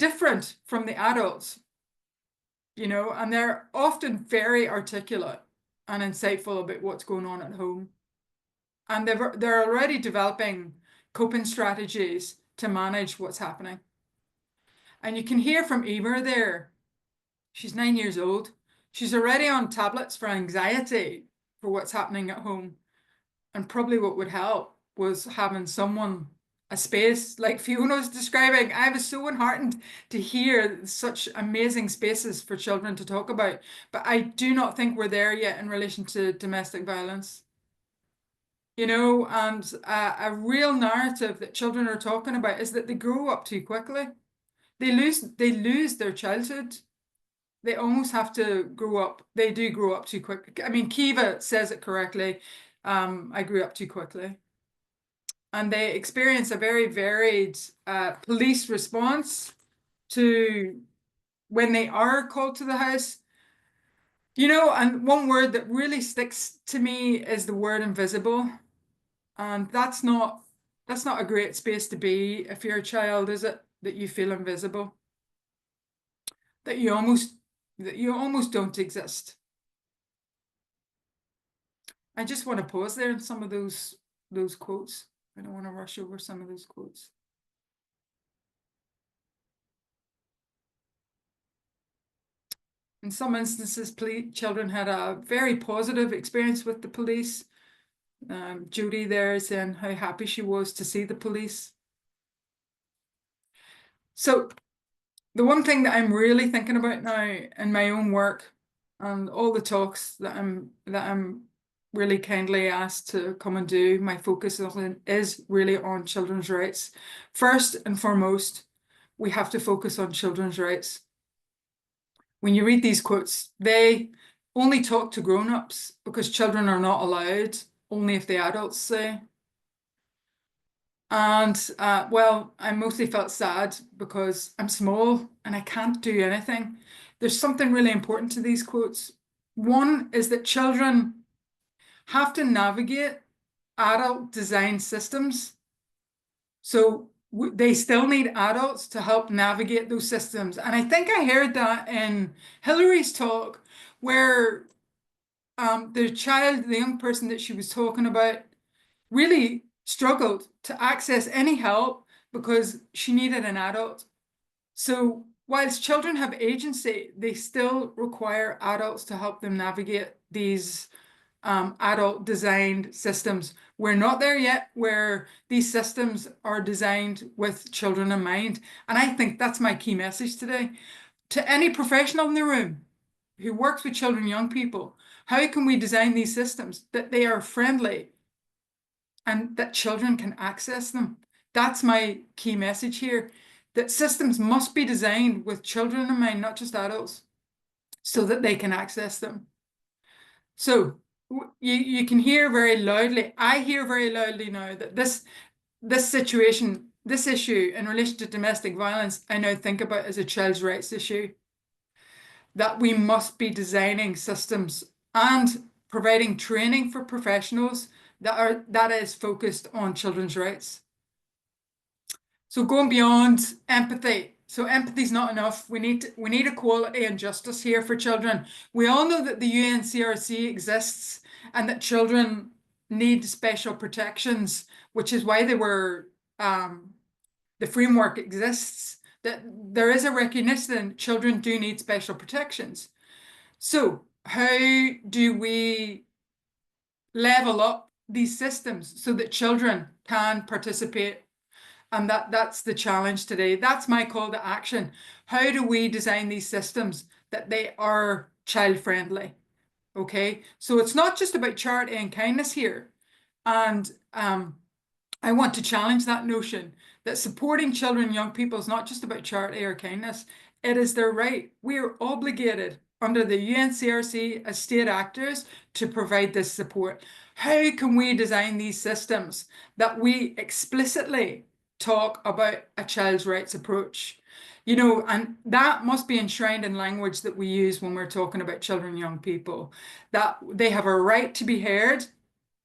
different from the adults, you know, and they're often very articulate and insightful about what's going on at home. And they're already developing coping strategies to manage what's happening. And you can hear from Emer there. She's 9 years old. She's already on tablets for anxiety for what's happening at home. And probably what would help was having someone, a space like Fiona's describing. I was so heartened to hear such amazing spaces for children to talk about. But I do not think we're there yet in relation to domestic violence. You know, and a real narrative that children are talking about is that they grow up too quickly. They lose their childhood. They almost have to grow up. They do grow up too quick. I mean, Kiva says it correctly. I grew up too quickly. And they experience a very varied police response to when they are called to the house. You know, and one word that really sticks to me is the word invisible. And that's not a great space to be if you're a child, is it? That you feel invisible, that you almost don't exist. I just want to pause there in some of those quotes. I don't want to rush over some of those quotes. In some instances, children had a very positive experience with the police. Judy there is saying how happy she was to see the police. So the one thing that I'm really thinking about now in my own work and all the talks that I'm really kindly asked to come and do, my focus is really on children's rights. First and foremost, we have to focus on children's rights. When you read these quotes, they only talk to grown-ups because children are not allowed, only if the adults say. And well, I mostly felt sad because I'm small and I can't do anything. There's something really important to these quotes. One is that children have to navigate adult design systems. So they still need adults to help navigate those systems. And I think I heard that in Hilary's talk, where the young person that she was talking about really struggled to access any help because she needed an adult. So whilst children have agency, they still require adults to help them navigate these adult designed systems. We're not there yet where these systems are designed with children in mind. And I think that's my key message today. To any professional in the room who works with children and young people, how can we design these systems that they are friendly and that children can access them? That's my key message here, that systems must be designed with children in mind, not just adults, so that they can access them. So you can hear very loudly, I hear very loudly now that this situation, this issue in relation to domestic violence, I now think about as a child's rights issue, that we must be designing systems and providing training for professionals that is focused on children's rights. So going beyond empathy, So empathy is not enough. We need equality and justice here for children. We all know that the UNCRC exists and that children need special protections, which is why the framework exists, that there is a recognition that children do need special protections. So how do we level up these systems so that children can participate? And that's the challenge today. That's my call to action. How do we design these systems that they are child friendly? Okay, so it's not just about charity and kindness here. And I want to challenge that notion that supporting children and young people is not just about charity or kindness. It is their right. We are obligated under the UNCRC as state actors to provide this support. How can we design these systems that we explicitly talk about a child's rights approach? You know, and that must be enshrined in language that we use when we're talking about children and young people, that they have a right to be heard,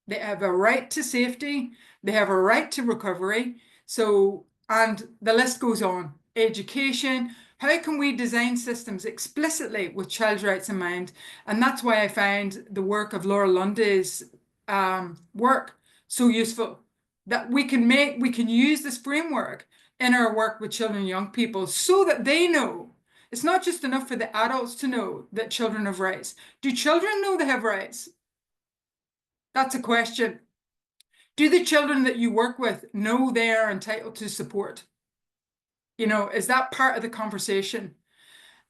they have a right to safety, they have a right to recovery. So, and the list goes on. Education. How can we design systems explicitly with child's rights in mind? And that's why I find the work of Laura Lundy's work so useful. That we can use this framework in our work with children and young people so that they know. It's not just enough for the adults to know that children have rights. Do children know they have rights? That's a question. Do the children that you work with know they are entitled to support? You know, is that part of the conversation?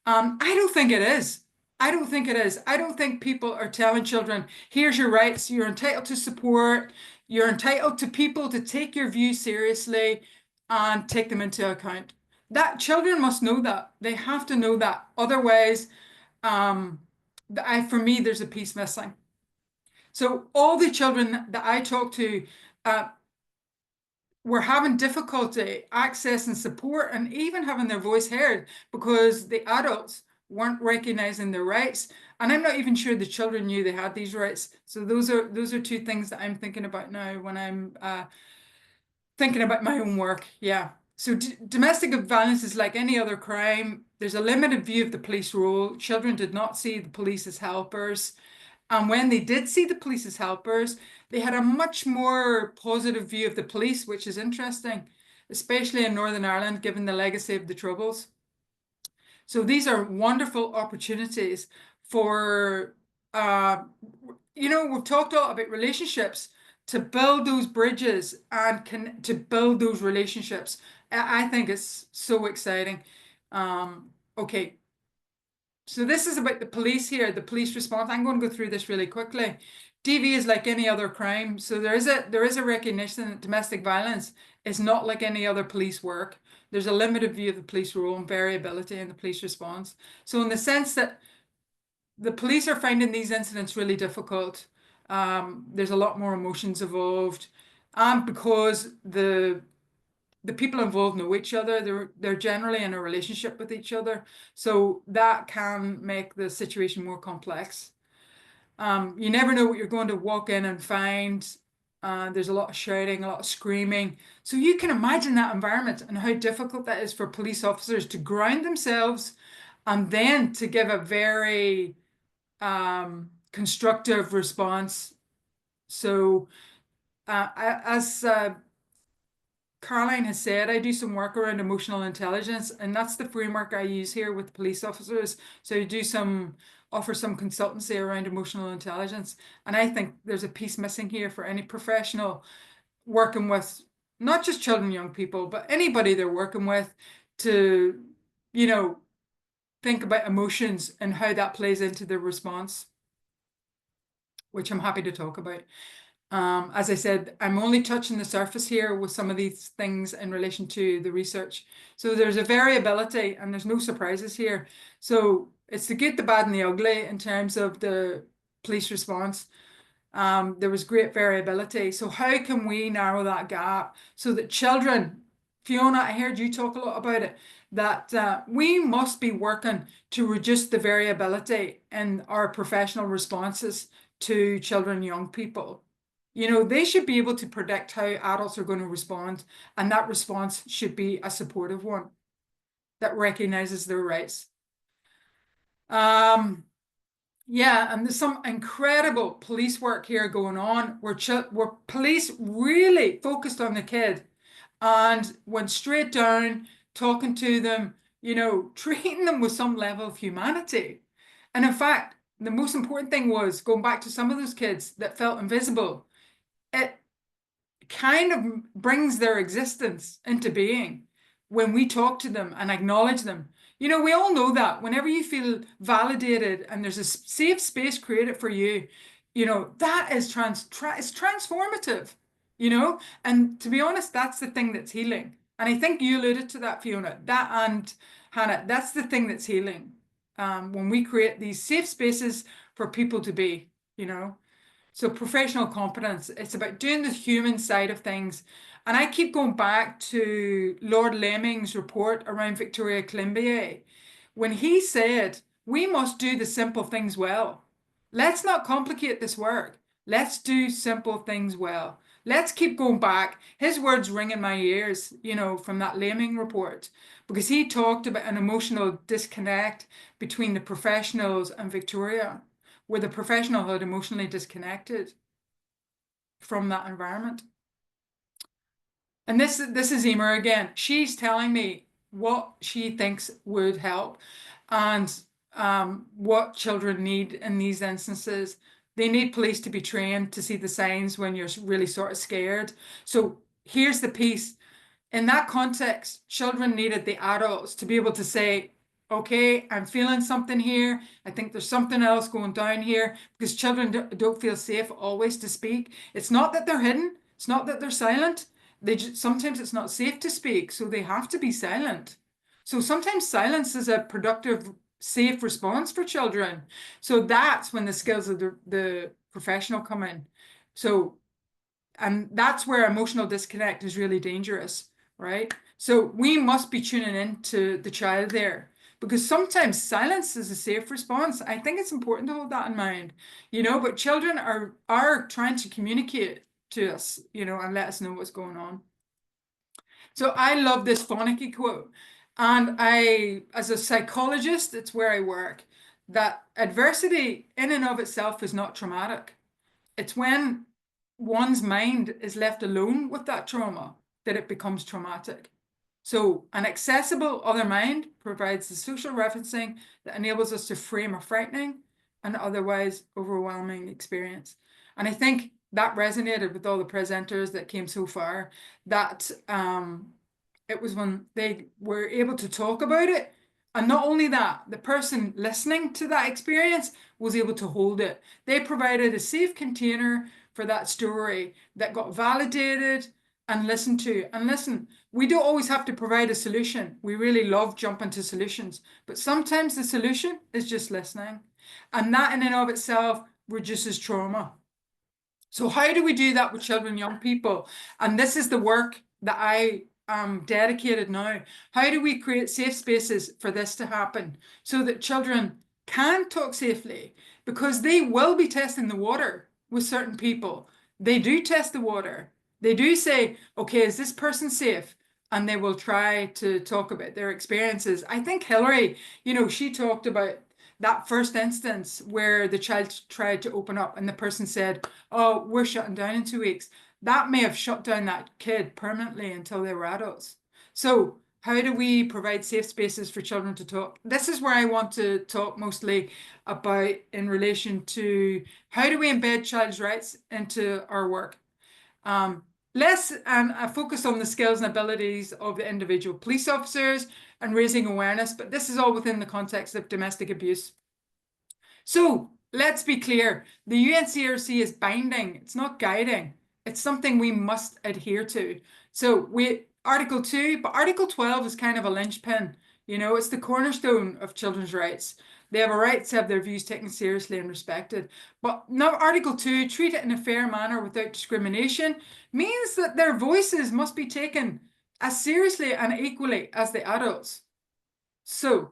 I don't think it is. I don't think it is. I don't think people are telling children, here's your rights, you're entitled to support, you're entitled to people to take your views seriously and take them into account. That children must know that. They have to know that. Otherwise, for me, there's a piece missing. So all the children that I talk to were having difficulty accessing support and even having their voice heard because the adults weren't recognizing their rights. And I'm not even sure the children knew they had these rights. So those are two things that I'm thinking about now when I'm thinking about my own work. Yeah. So domestic violence is like any other crime. There's a limited view of the police role. Children did not see the police as helpers. And when they did see the police as helpers, they had a much more positive view of the police, which is interesting, especially in Northern Ireland, given the legacy of the Troubles. So these are wonderful opportunities for, you know, we've talked a lot about relationships, to build those bridges and to build those relationships. I think it's so exciting. Okay. So this is about the police here, the police response. I'm going to go through this really quickly. DV is like any other crime. So there is a recognition that domestic violence is not like any other police work. There's a limited view of the police role and variability in the police response. So in the sense that the police are finding these incidents really difficult, there's a lot more emotions involved, and because the people involved know each other, they're generally in a relationship with each other, so that can make the situation more complex. You never know what you're going to walk in and find. There's a lot of shouting, a lot of screaming. So you can imagine that environment and how difficult that is for police officers to ground themselves and then to give a very constructive response. So as Caroline has said, I do some work around emotional intelligence, and that's the framework I use here with police officers. So I do offer some consultancy around emotional intelligence. And I think there's a piece missing here for any professional working with not just children and young people, but anybody they're working with to, you know, think about emotions and how that plays into their response, which I'm happy to talk about. As I said, I'm only touching the surface here with some of these things in relation to the research. So there's a variability and there's no surprises here. So it's the good, the bad, and the ugly in terms of the police response. There was great variability. So how can we narrow that gap so that children, Fiona, I heard you talk a lot about it, that we must be working to reduce the variability in our professional responses to children and young people. You know, they should be able to predict how adults are going to respond, and that response should be a supportive one. that recognizes their rights. Yeah, and there's some incredible police work here going on where police really focused on the kid and went straight down, talking to them, you know, treating them with some level of humanity. And in fact, the most important thing was going back to some of those kids that felt invisible. It kind of brings their existence into being when we talk to them and acknowledge them. You know, we all know that whenever you feel validated and there's a safe space created for you, you know, that is it's transformative, you know? And to be honest, that's the thing that's healing. And I think you alluded to that, Fiona, that and Hannah, that's the thing that's healing. When we create these safe spaces for people to be, you know? So professional competence, it's about doing the human side of things. And I keep going back to Lord Lemming's report around Victoria Climbié, when he said, we must do the simple things well. Let's not complicate this work. Let's do simple things well. Let's keep going back. His words ring in my ears, you know, from that Lemming report, because he talked about an emotional disconnect between the professionals and Victoria, where the professional had emotionally disconnected from that environment. And this is Emer again. She's telling me what she thinks would help and what children need in these instances. They need police to be trained to see the signs when you're really sort of scared. So here's the piece. In that context, children needed the adults to be able to say, okay, I'm feeling something here. I think there's something else going down here, because children don't feel safe always to speak. It's not that they're hidden. It's not that they're silent. Sometimes it's not safe to speak, so they have to be silent. So sometimes silence is a productive, safe response for children. So that's when the skills of the professional come in. So, and that's where emotional disconnect is really dangerous, right? So we must be tuning into the child there, because sometimes silence is a safe response. I think it's important to hold that in mind, you know, but children are trying to communicate to us, you know, and let us know what's going on. So I love this Fonagy quote. And as a psychologist, it's where I work, that adversity in and of itself is not traumatic. It's when one's mind is left alone with that trauma that it becomes traumatic. So an accessible other mind provides the social referencing that enables us to frame a frightening and otherwise overwhelming experience. And I think that resonated with all the presenters that came so far, that it was when they were able to talk about it. And not only that, the person listening to that experience was able to hold it. They provided a safe container for that story that got validated and listened to. And listen, we don't always have to provide a solution. We really love jumping to solutions, but sometimes the solution is just listening. And that in and of itself reduces trauma. So how do we do that with children, young people? And this is the work that I am dedicated now. How do we create safe spaces for this to happen so that children can talk safely? Because they will be testing the water with certain people. They do test the water. They do say, okay, is this person safe? And they will try to talk about their experiences. I think Hilary, you know, she talked about that first instance where the child tried to open up and the person said, oh, we're shutting down in 2 weeks. That may have shut down that kid permanently until they were adults. So how do we provide safe spaces for children to talk? This is where I want to talk mostly about in relation to how do we embed child's rights into our work. Less a focus on the skills and abilities of the individual police officers and raising awareness, but this is all within the context of domestic abuse. So let's be clear, the UNCRC is binding, it's not guiding, it's something we must adhere to. So Article 2, but Article 12 is kind of a linchpin, you know, it's the cornerstone of children's rights. They have a right to have their views taken seriously and respected. But now Article 2, treat it in a fair manner without discrimination, means that their voices must be taken as seriously and equally as the adults. So,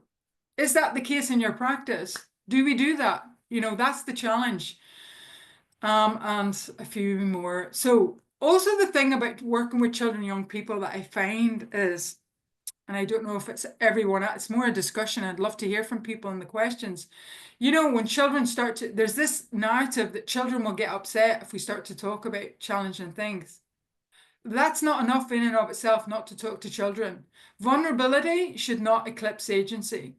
is that the case in your practice? Do we do that? You know, that's the challenge. And a few more. So, also the thing about working with children and young people that I find is and I don't know if it's everyone, it's more a discussion. I'd love to hear from people in the questions. You know, when children start to, there's this narrative that children will get upset if we start to talk about challenging things. That's not enough in and of itself not to talk to children. Vulnerability should not eclipse agency.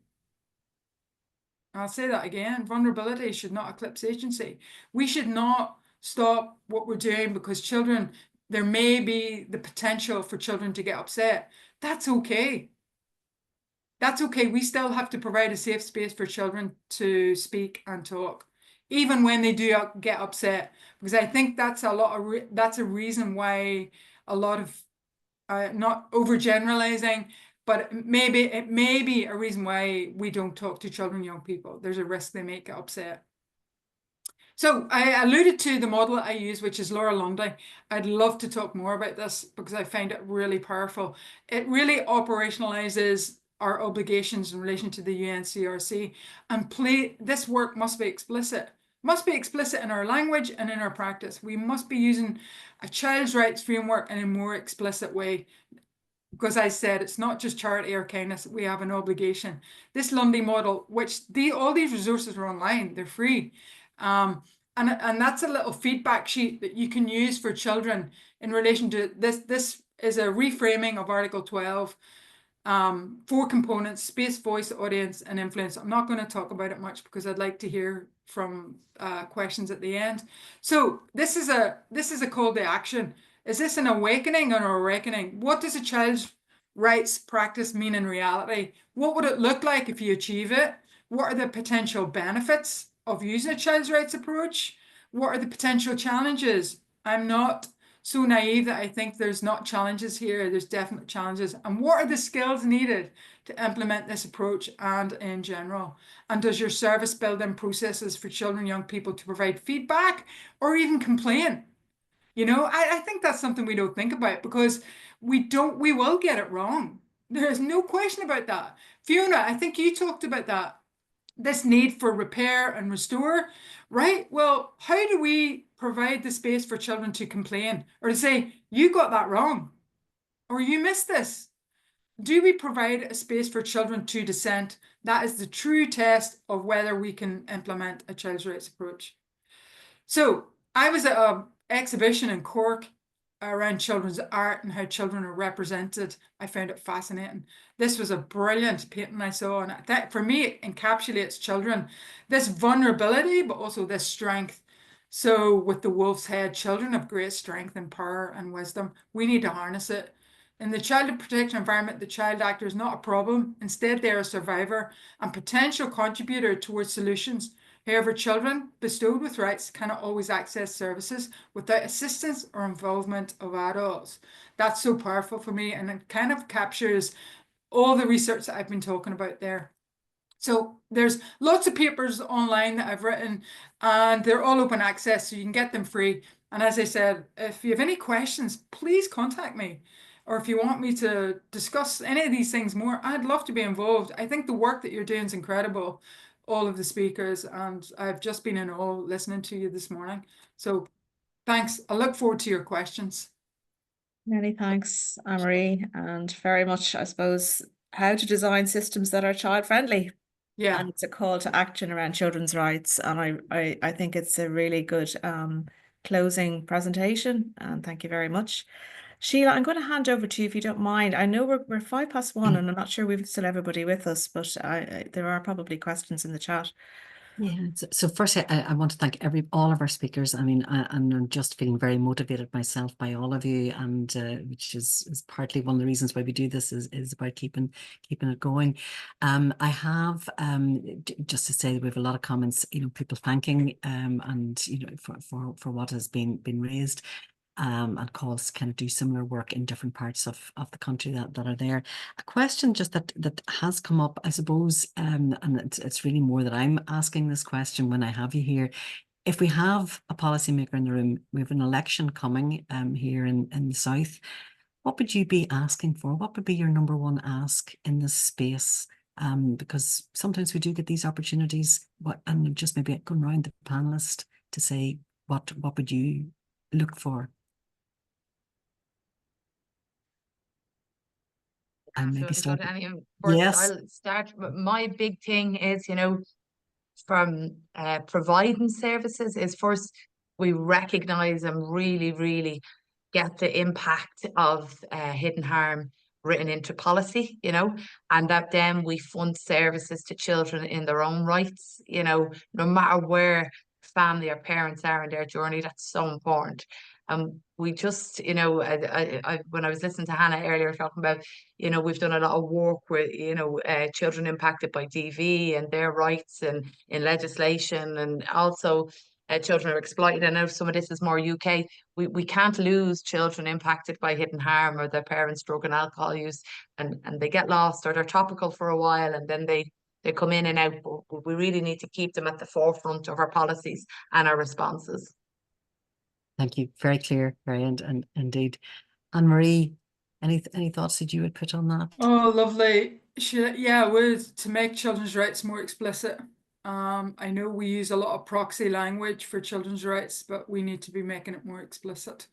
I'll say that again. Vulnerability should not eclipse agency. We should not stop what we're doing because children, there may be the potential for children to get upset. That's okay. That's okay. We still have to provide a safe space for children to speak and talk, even when they do get upset, because I think that's a lot of that's a reason why a lot of not overgeneralizing, but it may be a reason why we don't talk to children, young people. There's a risk they may get upset. So I alluded to the model I use, which is Laura Lundy. I'd love to talk more about this because I find it really powerful. It really operationalizes our obligations in relation to the UNCRC, and this work must be explicit. Must be explicit in our language and in our practice. We must be using a child's rights framework in a more explicit way. Because I said, it's not just charity or kindness, we have an obligation. This Lundy model, which all these resources are online, they're free. And that's a little feedback sheet that you can use for children in relation to this. This is a reframing of Article 12. 4 components: space, voice, audience, and influence. I'm not going to talk about it much because I'd like to hear from questions at the end. So this is a call to action. Is this an awakening or a reckoning? What does a child's rights practice mean in reality? What would it look like if you achieve it? What are the potential benefits of using a child's rights approach? What are the potential challenges? I'm not so naive that I think there's not challenges here. There's definite challenges. And what are the skills needed to implement this approach and in general? And does your service build in processes for children, young people to provide feedback or even complain? You know, I think that's something we don't think about because we will get it wrong. There's no question about that. Fiona, I think you talked about that. This need for repair and restore, right? Well, how do we provide the space for children to complain or to say, you got that wrong, or you missed this? Do we provide a space for children to dissent? That is the true test of whether we can implement a child's rights approach. So I was at an exhibition in Cork around children's art and how children are represented. I found it fascinating. This was a brilliant painting I saw, and that for me it encapsulates children, this vulnerability but also this strength. So with the wolf's head, children have great strength and power and wisdom. We need to harness it. In the child protection environment, the child actor is not a problem. Instead, they're a survivor and potential contributor towards solutions. However, children bestowed with rights cannot always access services without assistance or involvement of adults. That's so powerful for me, and it kind of captures all the research that I've been talking about there. So there's lots of papers online that I've written, and they're all open access, so you can get them free. And as I said, if you have any questions, please contact me. Or if you want me to discuss any of these things more, I'd love to be involved. I think the work that you're doing is incredible, all of the speakers, and I've just been in awe listening to you this morning. So thanks. I look forward to your questions. Many thanks, Annemarie, and very much, I suppose, how to design systems that are child-friendly. Yeah. And it's a call to action around children's rights. And I think it's a really good closing presentation. And thank you very much. Sheila, I'm going to hand over to you if you don't mind. I know we're 1:05, and I'm not sure we've still everybody with us, but there are probably questions in the chat. Yeah, so firstly, I want to thank all of our speakers. I mean, and I'm just feeling very motivated myself by all of you, and which is partly one of the reasons why we do this is about keeping it going. I have just to say that we have a lot of comments, you know, people thanking and you know for what has been raised. And calls kind of do similar work in different parts of the country that are there. A question just that has come up, I suppose, and it's really more that I'm asking this question when I have you here. If we have a policymaker in the room, we have an election coming here in the south, what would you be asking for? What would be your number one ask in this space? Because sometimes we do get these opportunities, and just maybe going around the panelist to say, what would you look for? and maybe Absolutely. start. Good. First, Yes. I'll start. My big thing is, from providing services is first we recognize and really, really get the impact of hidden harm written into policy, and that then we fund services to children in their own rights, no matter where family or parents are in their journey. That's so important. We just, when I was listening to Hannah earlier talking about, we've done a lot of work with, children impacted by DV and their rights and in legislation, and also children are exploited. I know some of this is more UK. We can't lose children impacted by hidden harm or their parents' drug and alcohol use, and they get lost or they're topical for a while and then they come in and out. But we really need to keep them at the forefront of our policies and our responses. Thank you. Very clear, very indeed. Annemarie, any thoughts that you would put on that? Oh, lovely. Yeah, to make children's rights more explicit. I know we use a lot of proxy language for children's rights, but we need to be making it more explicit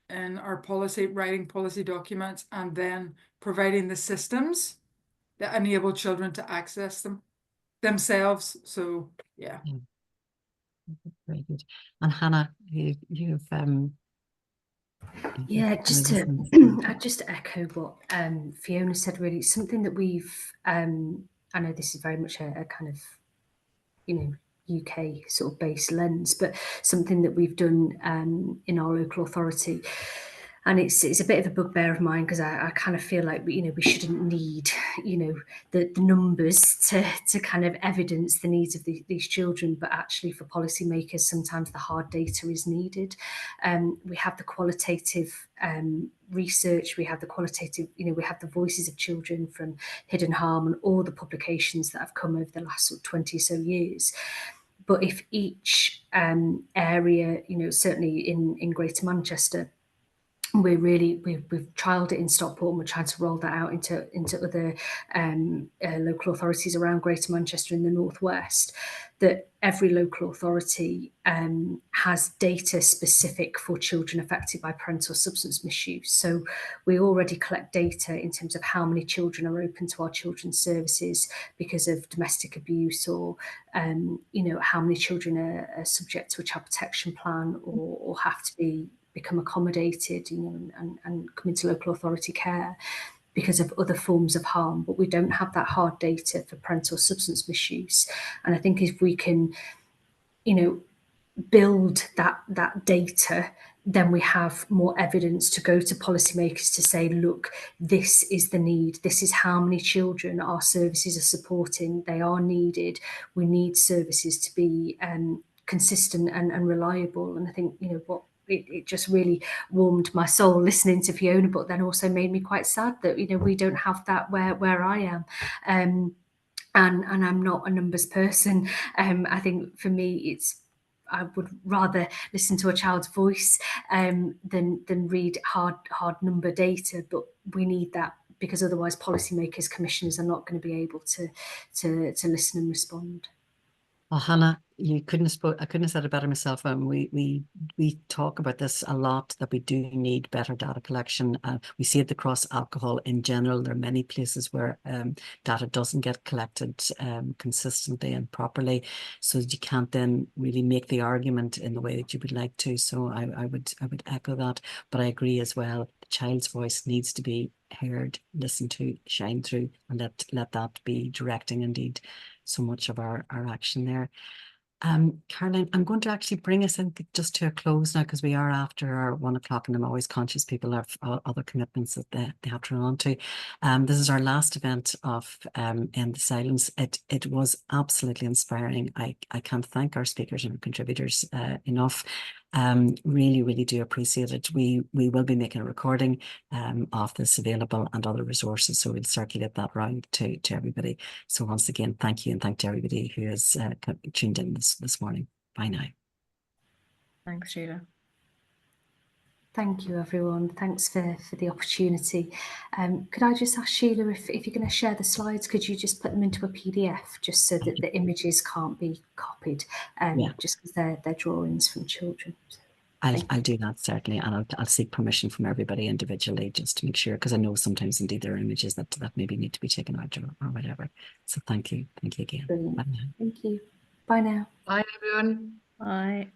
in our writing policy documents, and then providing the systems that enable children to access them themselves. So yeah. Very good. And Hannah, you've Yeah, I just echo what Fiona said. Really, something that we've I know this is very much a kind of UK sort of based lens, but something that we've done in our local authority. And it's a bit of a bugbear of mine, because I kind of feel like we shouldn't need the numbers to kind of evidence the needs of these children, but actually for policymakers sometimes the hard data is needed. We have the qualitative research, we have the qualitative, we have the voices of children from hidden harm and all the publications that have come over the last sort of 20 or so years. But if each area, certainly in Greater Manchester, we've trialled it in Stockport, and we're trying to roll that out into other local authorities around Greater Manchester in the northwest, that every local authority has data specific for children affected by parental substance misuse. So we already collect data in terms of how many children are open to our children's services because of domestic abuse, or how many children are subject to a child protection plan, or have to become accommodated, and come into local authority care because of other forms of harm. But we don't have that hard data for parental substance misuse. And I think if we can, build that data, then we have more evidence to go to policymakers to say, look, this is the need, this is how many children our services are supporting, they are needed, we need services to be consistent and reliable. And I think, it just really warmed my soul listening to Fiona, but then also made me quite sad that, we don't have that where I am. And I'm not a numbers person. I think for me, I would rather listen to a child's voice than read hard number data. But we need that, because otherwise policymakers, commissioners are not going to be able to listen and respond. Well, Hannah, I couldn't have said it better myself. We talk about this a lot, that we do need better data collection. We see it across alcohol in general. There are many places where data doesn't get collected consistently and properly, so that you can't then really make the argument in the way that you would like to. So I would echo that, but I agree as well. The child's voice needs to be heard, listened to, shine through, and let that be directing indeed so much of our action there. Caroline, I'm going to actually bring us in just to a close now, because we are after our 1 o'clock, and I'm always conscious people have other commitments that they have to run on to. This is our last event of End the Silence. It was absolutely inspiring. I can't thank our speakers and contributors enough. Really, really do appreciate it. We will be making a recording of this available, and other resources, so we'll circulate that round to everybody. So once again, thank you, and thank to everybody who has tuned in this morning. Bye now. Thanks, Sheila. Thank you, everyone. Thanks for the opportunity. Could I just ask Sheila, if you're going to share the slides, could you just put them into a PDF, just so that the images can't be copied, Yeah. just because they're drawings from children. I'll do that certainly, and I'll seek permission from everybody individually just to make sure, because I know sometimes indeed there are images that maybe need to be taken out or whatever. So thank you again. Brilliant. Bye now. Thank you. Bye now. Bye, everyone. Bye.